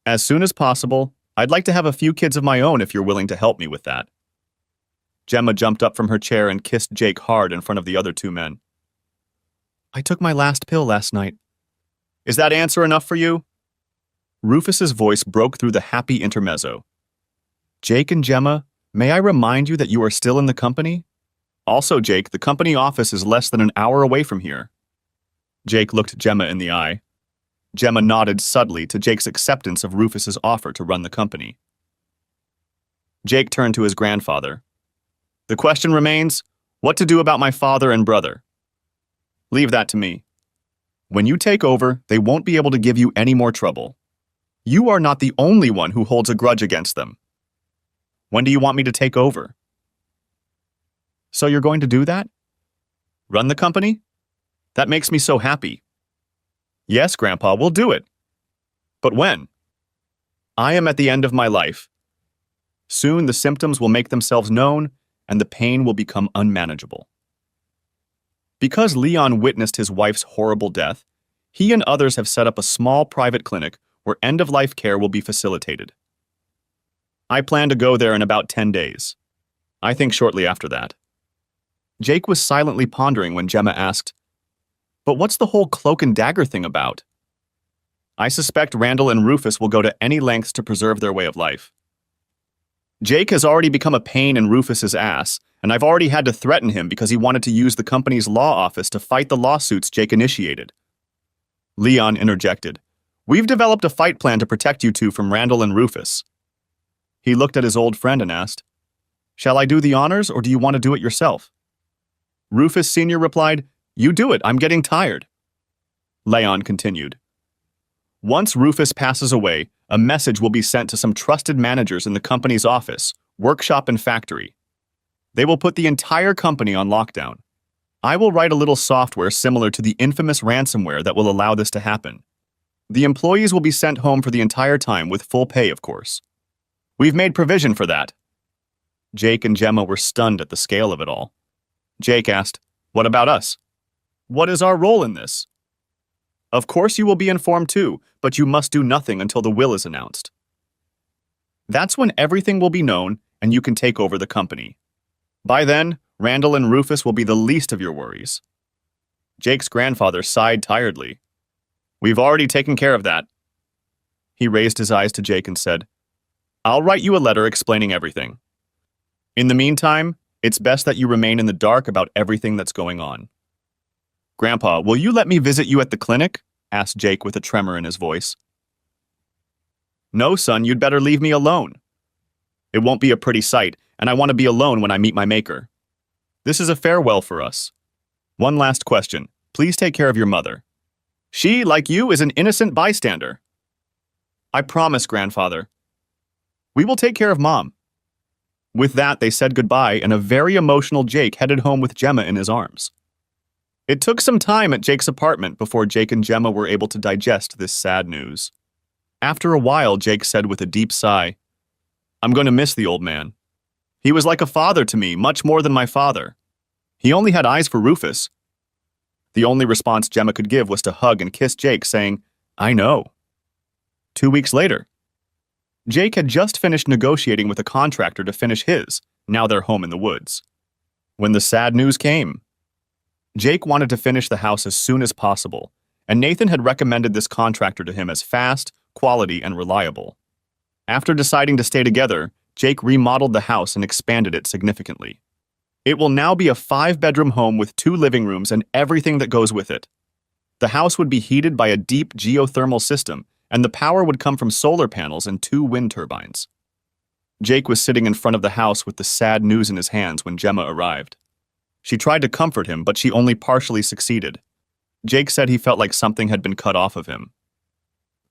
as soon as possible. I'd like to have a few kids of my own if you're willing to help me with that. Gemma jumped up from her chair and kissed Jake hard in front of the other two men. I took my last pill last night. Is that answer enough for you? Rufus's voice broke through the happy intermezzo. Jake and Gemma, may I remind you that you are still in the company? Also, Jake, the company office is less than an hour away from here. Jake looked Gemma in the eye. Gemma nodded subtly to Jake's acceptance of Rufus's offer to run the company. Jake turned to his grandfather. The question remains, what to do about my father and brother? Leave that to me. When you take over, they won't be able to give you any more trouble. You are not the only one who holds a grudge against them. When do you want me to take over? So you're going to do that? Run the company? That makes me so happy. Yes, Grandpa, we'll do it. But when? I am at the end of my life. Soon the symptoms will make themselves known and the pain will become unmanageable. Because Leon witnessed his wife's horrible death, he and others have set up a small private clinic where end-of-life care will be facilitated. I plan to go there in about 10 days. I think shortly after that. Jake was silently pondering when Gemma asked, but what's the whole cloak and dagger thing about? I suspect Randall and Rufus will go to any lengths to preserve their way of life. Jake has already become a pain in Rufus's ass, and I've already had to threaten him because he wanted to use the company's law office to fight the lawsuits Jake initiated. Leon interjected, We've developed a fight plan to protect you two from Randall and Rufus. He looked at his old friend and asked, Shall I do the honors or do you want to do it yourself? Rufus Sr. replied, You do it, I'm getting tired. Leon continued, Once Rufus passes away, a message will be sent to some trusted managers in the company's office, workshop, and factory. They will put the entire company on lockdown. I will write a little software similar to the infamous ransomware that will allow this to happen. The employees will be sent home for the entire time with full pay, of course. We've made provision for that. Jake and Gemma were stunned at the scale of it all. Jake asked, What about us? What is our role in this? Of course you will be informed too, but you must do nothing until the will is announced. That's when everything will be known and you can take over the company. By then, Randall and Rufus will be the least of your worries. Jake's grandfather sighed tiredly. We've already taken care of that. He raised his eyes to Jake and said, I'll write you a letter explaining everything. In the meantime, it's best that you remain in the dark about everything that's going on. Grandpa, will you let me visit you at the clinic? Asked Jake with a tremor in his voice. No, son, you'd better leave me alone. It won't be a pretty sight, and I want to be alone when I meet my maker. This is a farewell for us. One last question. Please take care of your mother. She, like you, is an innocent bystander. I promise, Grandfather. We will take care of Mom. With that, they said goodbye, and a very emotional Jake headed home with Gemma in his arms. It took some time at Jake's apartment before Jake and Gemma were able to digest this sad news. After a while, Jake said with a deep sigh, I'm going to miss the old man. He was like a father to me, much more than my father. He only had eyes for Rufus. The only response Gemma could give was to hug and kiss Jake, saying, I know. 2 weeks later, Jake had just finished negotiating with a contractor to finish his, now their home in the woods. When the sad news came, Jake wanted to finish the house as soon as possible, and Nathan had recommended this contractor to him as fast, quality, and reliable. After deciding to stay together, Jake remodeled the house and expanded it significantly. It will now be a 5-bedroom home with 2 living rooms and everything that goes with it. The house would be heated by a deep geothermal system, and the power would come from solar panels and 2 wind turbines. Jake was sitting in front of the house with the sad news in his hands when Gemma arrived. She tried to comfort him, but she only partially succeeded. Jake said he felt like something had been cut off of him.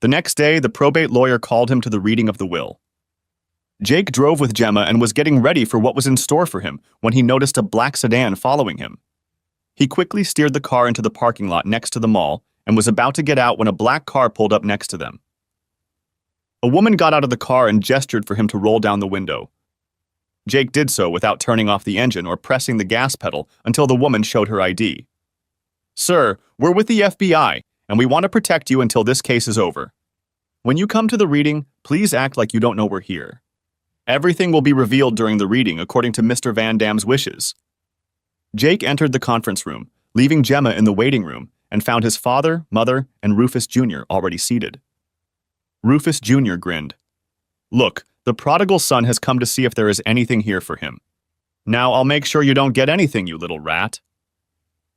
The next day, the probate lawyer called him to the reading of the will. Jake drove with Gemma and was getting ready for what was in store for him when he noticed a black sedan following him. He quickly steered the car into the parking lot next to the mall and was about to get out when a black car pulled up next to them. A woman got out of the car and gestured for him to roll down the window. Jake did so without turning off the engine or pressing the gas pedal until the woman showed her ID. "Sir, we're with the FBI, and we want to protect you until this case is over. When you come to the reading, please act like you don't know we're here. Everything will be revealed during the reading according to Mr. Van Dam's wishes." Jake entered the conference room, leaving Gemma in the waiting room, and found his father, mother, and Rufus Jr. already seated. Rufus Jr. grinned. "Look, the prodigal son has come to see if there is anything here for him. Now I'll make sure you don't get anything, you little rat."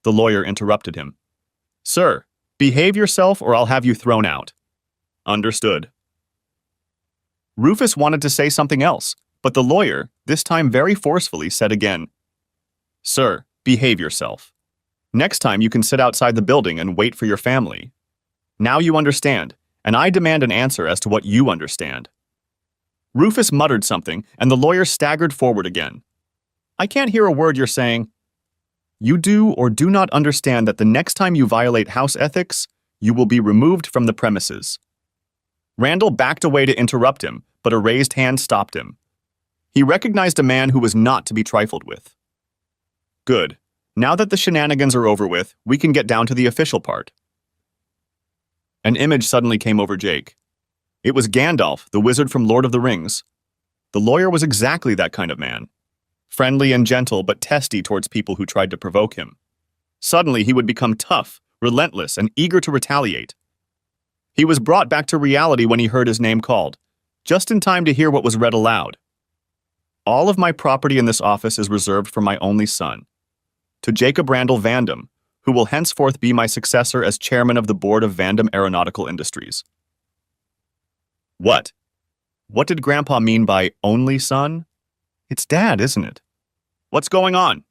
The lawyer interrupted him. "Sir, behave yourself or I'll have you thrown out." "Understood." Rufus wanted to say something else, but the lawyer, this time very forcefully, said again, "Sir, behave yourself. Next time you can sit outside the building and wait for your family. Now you understand, and I demand an answer as to what you understand." Rufus muttered something, and the lawyer staggered forward again. "I can't hear a word you're saying." "You do or do not understand that the next time you violate house ethics, you will be removed from the premises." Randall backed away to interrupt him, but a raised hand stopped him. He recognized a man who was not to be trifled with. "Good. Now that the shenanigans are over with, we can get down to the official part." An image suddenly came over Jake. It was Gandalf, the wizard from Lord of the Rings. The lawyer was exactly that kind of man. Friendly and gentle, but testy towards people who tried to provoke him. Suddenly, he would become tough, relentless, and eager to retaliate. He was brought back to reality when he heard his name called, just in time to hear what was read aloud. "All of my property in this office is reserved for my only son, to Jacob Randall Van Dam, who will henceforth be my successor as chairman of the board of Van Dam Aeronautical Industries." What? What did Grandpa mean by only son? It's Dad, isn't it? What's going on?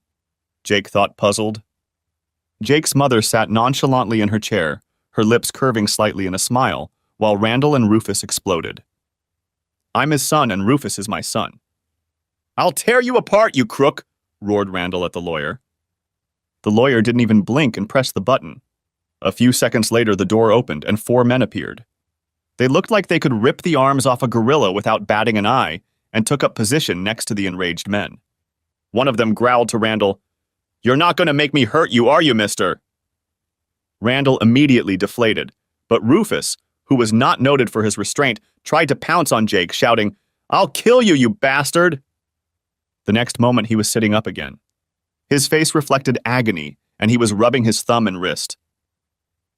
Jake thought, puzzled. Jake's mother sat nonchalantly in her chair, her lips curving slightly in a smile, while Randall and Rufus exploded. "I'm his son and Rufus is my son." "I'll tear you apart, you crook!" roared Randall at the lawyer. The lawyer didn't even blink and press the button. A few seconds later, the door opened and 4 men appeared. They looked like they could rip the arms off a gorilla without batting an eye, and took up position next to the enraged men. One of them growled to Randall, "You're not going to make me hurt you, are you, mister?" Randall immediately deflated, but Rufus, who was not noted for his restraint, tried to pounce on Jake, shouting, "I'll kill you, you bastard!" The next moment he was sitting up again. His face reflected agony, and he was rubbing his thumb and wrist.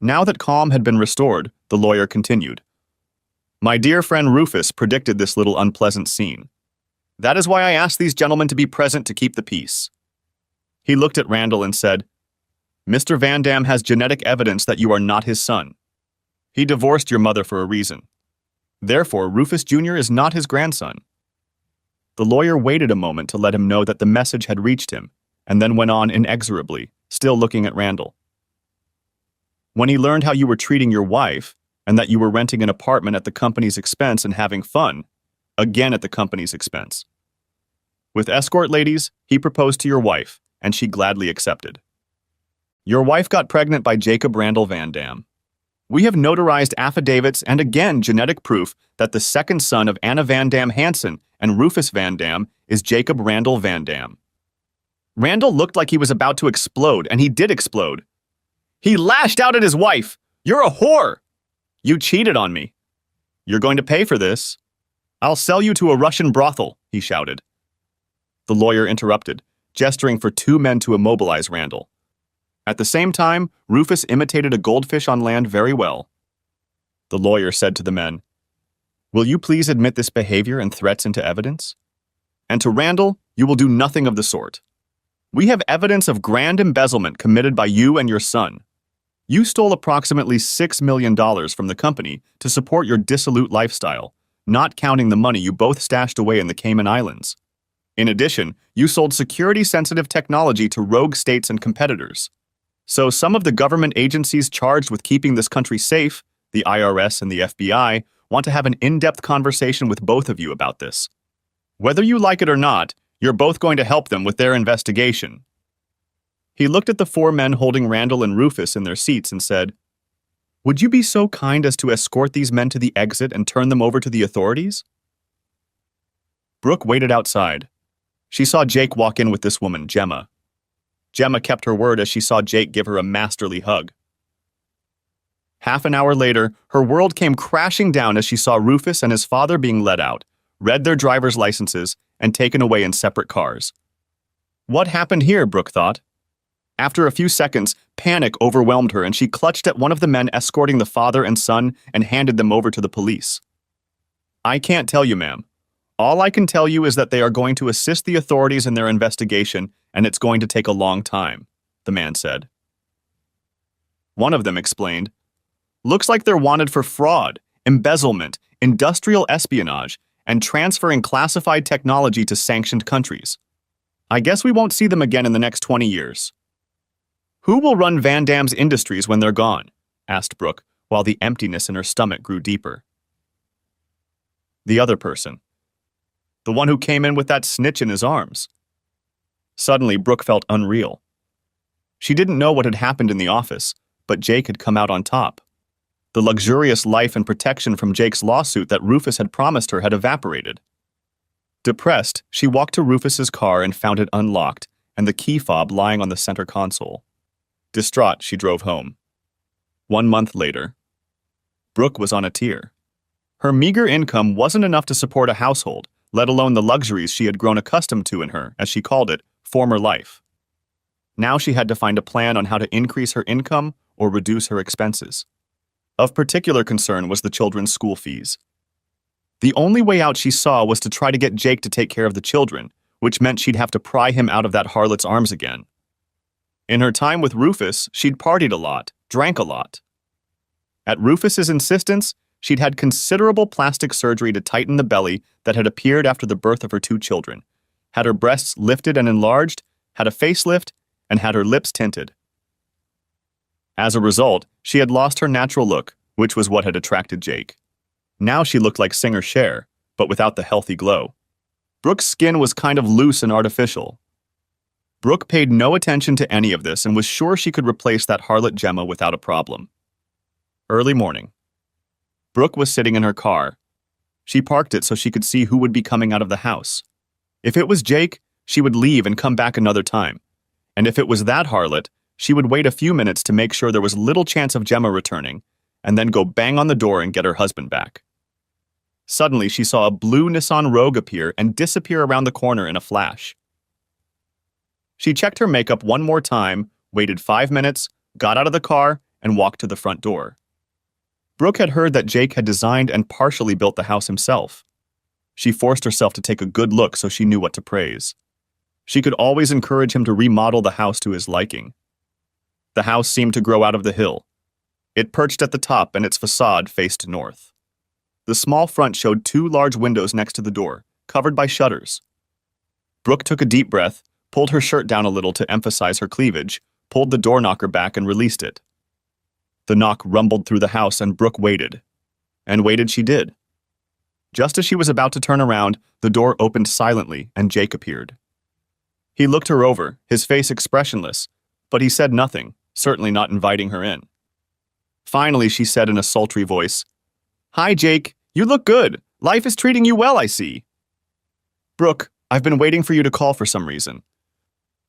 Now that calm had been restored, the lawyer continued. "My dear friend Rufus predicted this little unpleasant scene. That is why I asked these gentlemen to be present to keep the peace." He looked at Randall and said, "Mr. Van Dam has genetic evidence that you are not his son. He divorced your mother for a reason. Therefore, Rufus Jr. is not his grandson." The lawyer waited a moment to let him know that the message had reached him, and then went on inexorably, still looking at Randall. "When he learned how you were treating your wife, and that you were renting an apartment at the company's expense and having fun, again at the company's expense. With escort ladies, he proposed to your wife, and she gladly accepted. Your wife got pregnant by Jacob Randall Van Dam. We have notarized affidavits and again genetic proof that the second son of Anna Van Dam Hansen and Rufus Van Dam is Jacob Randall Van Dam." Randall looked like he was about to explode, and he did explode. "He lashed out at his wife! You're a whore! You cheated on me. You're going to pay for this. I'll sell you to a Russian brothel," he shouted. The lawyer interrupted, gesturing for 2 men to immobilize Randall. At the same time, Rufus imitated a goldfish on land very well. The lawyer said to the men, "Will you please admit this behavior and threats into evidence?" And to Randall, "You will do nothing of the sort. We have evidence of grand embezzlement committed by you and your son. You stole approximately $6 million from the company to support your dissolute lifestyle, not counting the money you both stashed away in the Cayman Islands. In addition, you sold security-sensitive technology to rogue states and competitors. So some of the government agencies charged with keeping this country safe, the IRS and the FBI, want to have an in-depth conversation with both of you about this. Whether you like it or not, you're both going to help them with their investigation." He looked at the 4 men holding Randall and Rufus in their seats and said, "Would you be so kind as to escort these men to the exit and turn them over to the authorities?" Brooke waited outside. She saw Jake walk in with this woman, Gemma. Gemma kept her word as she saw Jake give her a masterly hug. Half an hour later, her world came crashing down as she saw Rufus and his father being let out, read their driver's licenses, and taken away in separate cars. What happened here, Brooke thought. After a few seconds, panic overwhelmed her and she clutched at one of the men escorting the father and son and handed them over to the police. I can't tell you, ma'am. All I can tell you is that they are going to assist the authorities in their investigation and it's going to take a long time, the man said. One of them explained, looks like they're wanted for fraud, embezzlement, industrial espionage, and transferring classified technology to sanctioned countries. I guess we won't see them again in the next 20 years. Who will run Van Dam's industries when they're gone? Asked Brooke, while the emptiness in her stomach grew deeper. The other person. The one who came in with that snitch in his arms. Suddenly, Brooke felt unreal. She didn't know what had happened in the office, but Jake had come out on top. The luxurious life and protection from Jake's lawsuit that Rufus had promised her had evaporated. Depressed, she walked to Rufus's car and found it unlocked, and the key fob lying on the center console. Distraught, she drove home. 1 month later, Brooke was on a tear. Her meager income wasn't enough to support a household, let alone the luxuries she had grown accustomed to in her, as she called it, former life. Now she had to find a plan on how to increase her income or reduce her expenses. Of particular concern was the children's school fees. The only way out she saw was to try to get Jake to take care of the children, which meant she'd have to pry him out of that harlot's arms again. In her time with Rufus, she'd partied a lot, drank a lot. At Rufus's insistence, she'd had considerable plastic surgery to tighten the belly that had appeared after the birth of her 2 children, had her breasts lifted and enlarged, had a facelift, and had her lips tinted. As a result, she had lost her natural look, which was what had attracted Jake. Now she looked like singer Cher, but without the healthy glow. Brooke's skin was kind of loose and artificial. Brooke paid no attention to any of this and was sure she could replace that harlot Gemma without a problem. Early morning. Brooke was sitting in her car. She parked it so she could see who would be coming out of the house. If it was Jake, she would leave and come back another time. And if it was that harlot, she would wait a few minutes to make sure there was little chance of Gemma returning, and then go bang on the door and get her husband back. Suddenly, she saw a blue Nissan Rogue appear and disappear around the corner in a flash. She checked her makeup one more time, waited 5 minutes, got out of the car, and walked to the front door. Brooke had heard that Jake had designed and partially built the house himself. She forced herself to take a good look so she knew what to praise. She could always encourage him to remodel the house to his liking. The house seemed to grow out of the hill. It perched at the top and its facade faced north. The small front showed 2 large windows next to the door, covered by shutters. Brooke took a deep breath, pulled her shirt down a little to emphasize her cleavage, pulled the door knocker back and released it. The knock rumbled through the house and Brooke waited. And waited she did. Just as she was about to turn around, the door opened silently and Jake appeared. He looked her over, his face expressionless, but he said nothing, certainly not inviting her in. Finally, she said in a sultry voice, "Hi, Jake. You look good. Life is treating you well, I see." "Brooke, I've been waiting for you to call for some reason."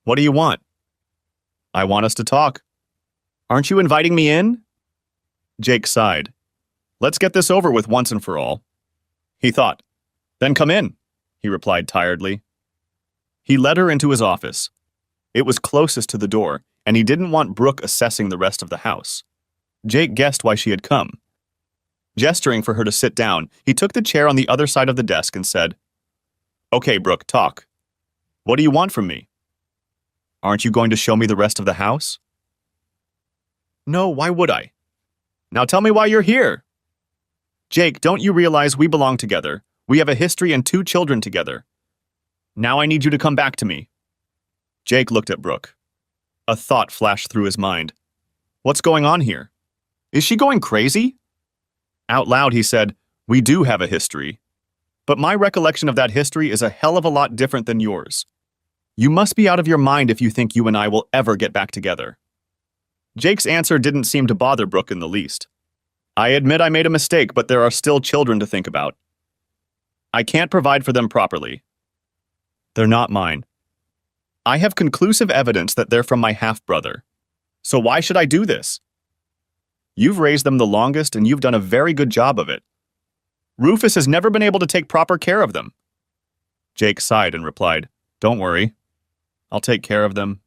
"What do you want?" "I want us to talk." "Aren't you inviting me in?" Jake sighed. "Let's get this over with once and for all." He thought. "Then come in," he replied tiredly. He led her into his office. It was closest to the door, and he didn't want Brooke assessing the rest of the house. Jake guessed why she had come. Gesturing for her to sit down, he took the chair on the other side of the desk and said, "Okay, Brooke, talk. What do you want from me?" "Aren't you going to show me the rest of the house?" "No, why would I?" "Now tell me why you're here." "Jake, don't you realize we belong together? We have a history and 2 children together. Now I need you to come back to me." Jake looked at Brooke. A thought flashed through his mind. What's going on here? Is she going crazy? Out loud, he said, "We do have a history. But my recollection of that history is a hell of a lot different than yours. You must be out of your mind if you think you and I will ever get back together." Jake's answer didn't seem to bother Brooke in the least. "I admit I made a mistake, but there are still children to think about. I can't provide for them properly." They're not mine. I have conclusive evidence that they're from my half-brother. So why should I do this? You've raised them the longest and you've done a very good job of it. Rufus has never been able to take proper care of them. Jake sighed and replied, Don't worry. I'll take care of them.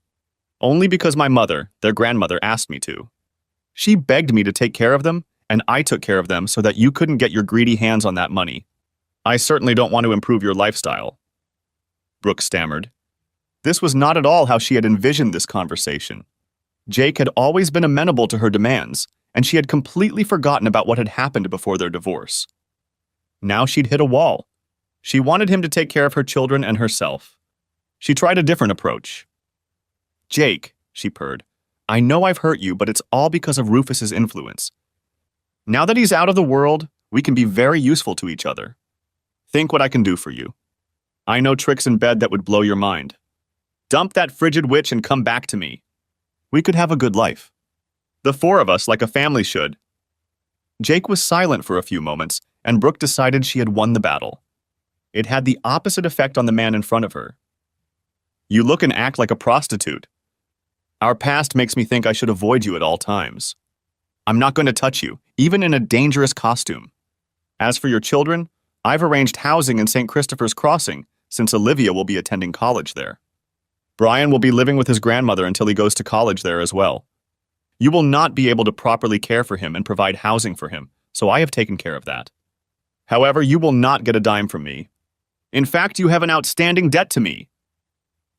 Only because my mother, their grandmother, asked me to. She begged me to take care of them, and I took care of them so that you couldn't get your greedy hands on that money. I certainly don't want to improve your lifestyle. Brooke stammered. This was not at all how she had envisioned this conversation. Jake had always been amenable to her demands, and she had completely forgotten about what had happened before their divorce. Now she'd hit a wall. She wanted him to take care of her children and herself. She tried a different approach. Jake, she purred, I know I've hurt you, but it's all because of Rufus's influence. Now that he's out of the world, we can be very useful to each other. Think what I can do for you. I know tricks in bed that would blow your mind. Dump that frigid witch and come back to me. We could have a good life. The four of us, like a family should. Jake was silent for a few moments, and Brooke decided she had won the battle. It had the opposite effect on the man in front of her. You look and act like a prostitute. Our past makes me think I should avoid you at all times. I'm not going to touch you, even in a dangerous costume. As for your children, I've arranged housing in St. Christopher's Crossing, since Olivia will be attending college there. Brian will be living with his grandmother until he goes to college there as well. You will not be able to properly care for him and provide housing for him, so I have taken care of that. However, you will not get a dime from me. In fact, you have an outstanding debt to me.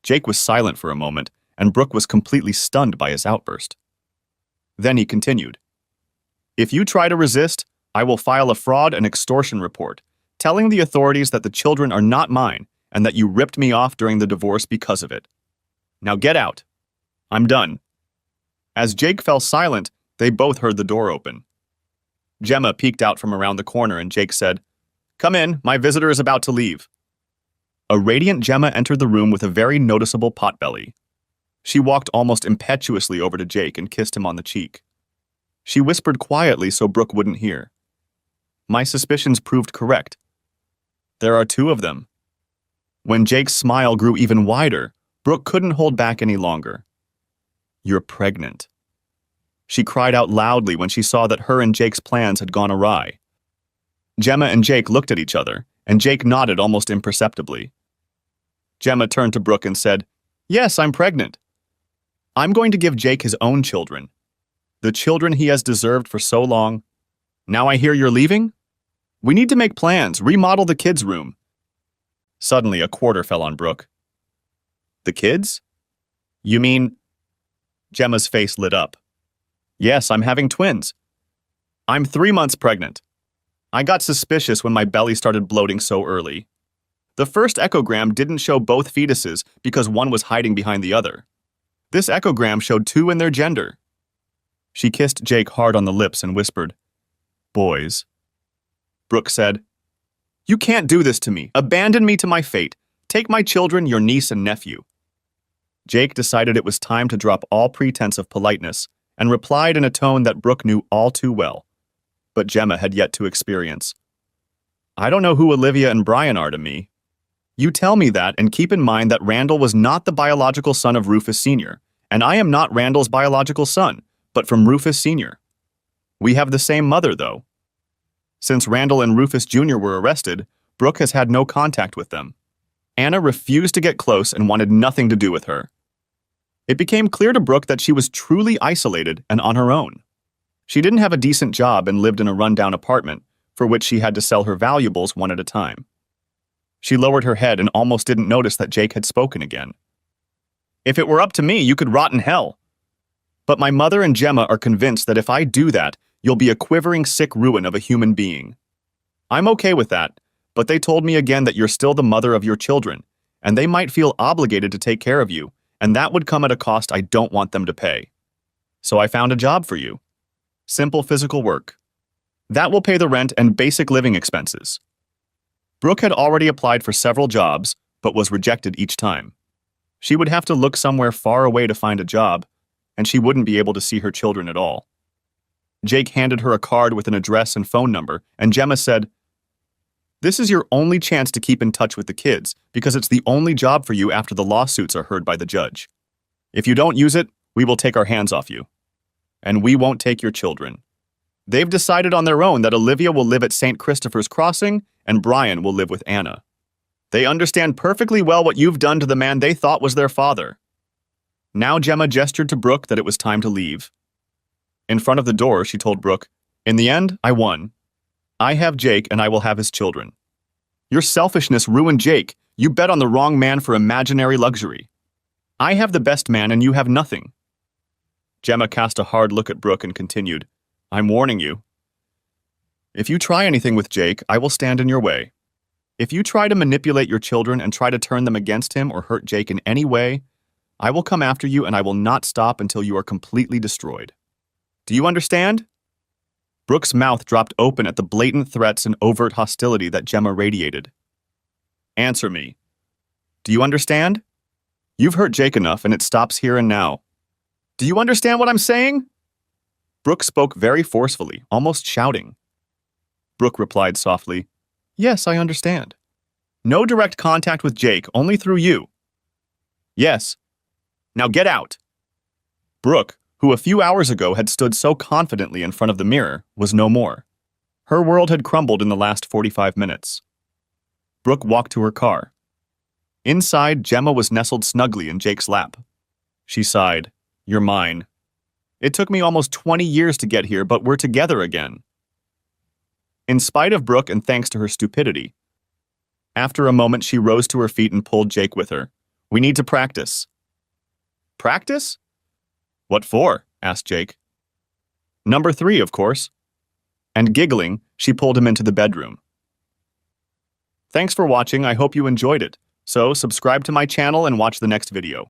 Jake was silent for a moment, and Brooke was completely stunned by his outburst. Then he continued. If you try to resist, I will file a fraud and extortion report, telling the authorities that the children are not mine and that you ripped me off during the divorce because of it. Now get out. I'm done. As Jake fell silent, they both heard the door open. Gemma peeked out from around the corner and Jake said, Come in, my visitor is about to leave. A radiant Gemma entered the room with a very noticeable potbelly. She walked almost impetuously over to Jake and kissed him on the cheek. She whispered quietly so Brooke wouldn't hear. My suspicions proved correct. There are two of them. When Jake's smile grew even wider, Brooke couldn't hold back any longer. You're pregnant. She cried out loudly when she saw that her and Jake's plans had gone awry. Gemma and Jake looked at each other, and Jake nodded almost imperceptibly. Gemma turned to Brooke and said, Yes, I'm pregnant. I'm going to give Jake his own children. The children he has deserved for so long. Now I hear you're leaving? We need to make plans, remodel the kids' room. Suddenly, a quarter fell on Brooke. The kids? You mean... Gemma's face lit up. Yes, I'm having twins. I'm 3 months pregnant. I got suspicious when my belly started bloating so early. The first echogram didn't show both fetuses because one was hiding behind the other. This echogram showed two in their gender. She kissed Jake hard on the lips and whispered, Boys. Brooke said, You can't do this to me. Abandon me to my fate. Take my children, your niece and nephew. Jake decided it was time to drop all pretense of politeness and replied in a tone that Brooke knew all too well, but Gemma had yet to experience. I don't know who Olivia and Brian are to me. You tell me that and keep in mind that Randall was not the biological son of Rufus Sr., and I am not Randall's biological son, but from Rufus Sr. We have the same mother, though. Since Randall and Rufus Jr. were arrested, Brooke has had no contact with them. Anna refused to get close and wanted nothing to do with her. It became clear to Brooke that she was truly isolated and on her own. She didn't have a decent job and lived in a rundown apartment, for which she had to sell her valuables one at a time. She lowered her head and almost didn't notice that Jake had spoken again. If it were up to me, you could rot in hell. But my mother and Gemma are convinced that if I do that, you'll be a quivering sick ruin of a human being. I'm okay with that, but they told me again that you're still the mother of your children, and they might feel obligated to take care of you, and that would come at a cost I don't want them to pay. So I found a job for you. Simple physical work. That will pay the rent and basic living expenses. Brooke had already applied for several jobs, but was rejected each time. She would have to look somewhere far away to find a job, and she wouldn't be able to see her children at all. Jake handed her a card with an address and phone number, and Gemma said, This is your only chance to keep in touch with the kids, because it's the only job for you after the lawsuits are heard by the judge. If you don't use it, we will take our hands off you. And we won't take your children. They've decided on their own that Olivia will live at St. Christopher's Crossing and Brian will live with Anna. They understand perfectly well what you've done to the man they thought was their father. Now Gemma gestured to Brooke that it was time to leave. In front of the door, she told Brooke, "In the end, I won. I have Jake and I will have his children. Your selfishness ruined Jake. You bet on the wrong man for imaginary luxury. I have the best man and you have nothing." Gemma cast a hard look at Brooke and continued, "I'm warning you. If you try anything with Jake, I will stand in your way. If you try to manipulate your children and try to turn them against him or hurt Jake in any way, I will come after you and I will not stop until you are completely destroyed. Do you understand?" Brooke's mouth dropped open at the blatant threats and overt hostility that Gemma radiated. "Answer me. Do you understand? You've hurt Jake enough and it stops here and now. Do you understand what I'm saying?" Brooke spoke very forcefully, almost shouting. Brooke replied softly, "Yes, I understand. No direct contact with Jake, only through you." "Yes. Now get out." Brooke, who a few hours ago had stood so confidently in front of the mirror, was no more. Her world had crumbled in the last 45 minutes. Brooke walked to her car. Inside, Gemma was nestled snugly in Jake's lap. She sighed, "You're mine. It took me almost 20 years to get here, but we're together again." In spite of Brooke and thanks to her stupidity, after a moment she rose to her feet and pulled Jake with her. "We need to practice." "Practice? What for?" asked Jake. "Number 3, of course." And giggling, she pulled him into the bedroom. Thanks for watching. I hope you enjoyed it. So subscribe to my channel and watch the next video.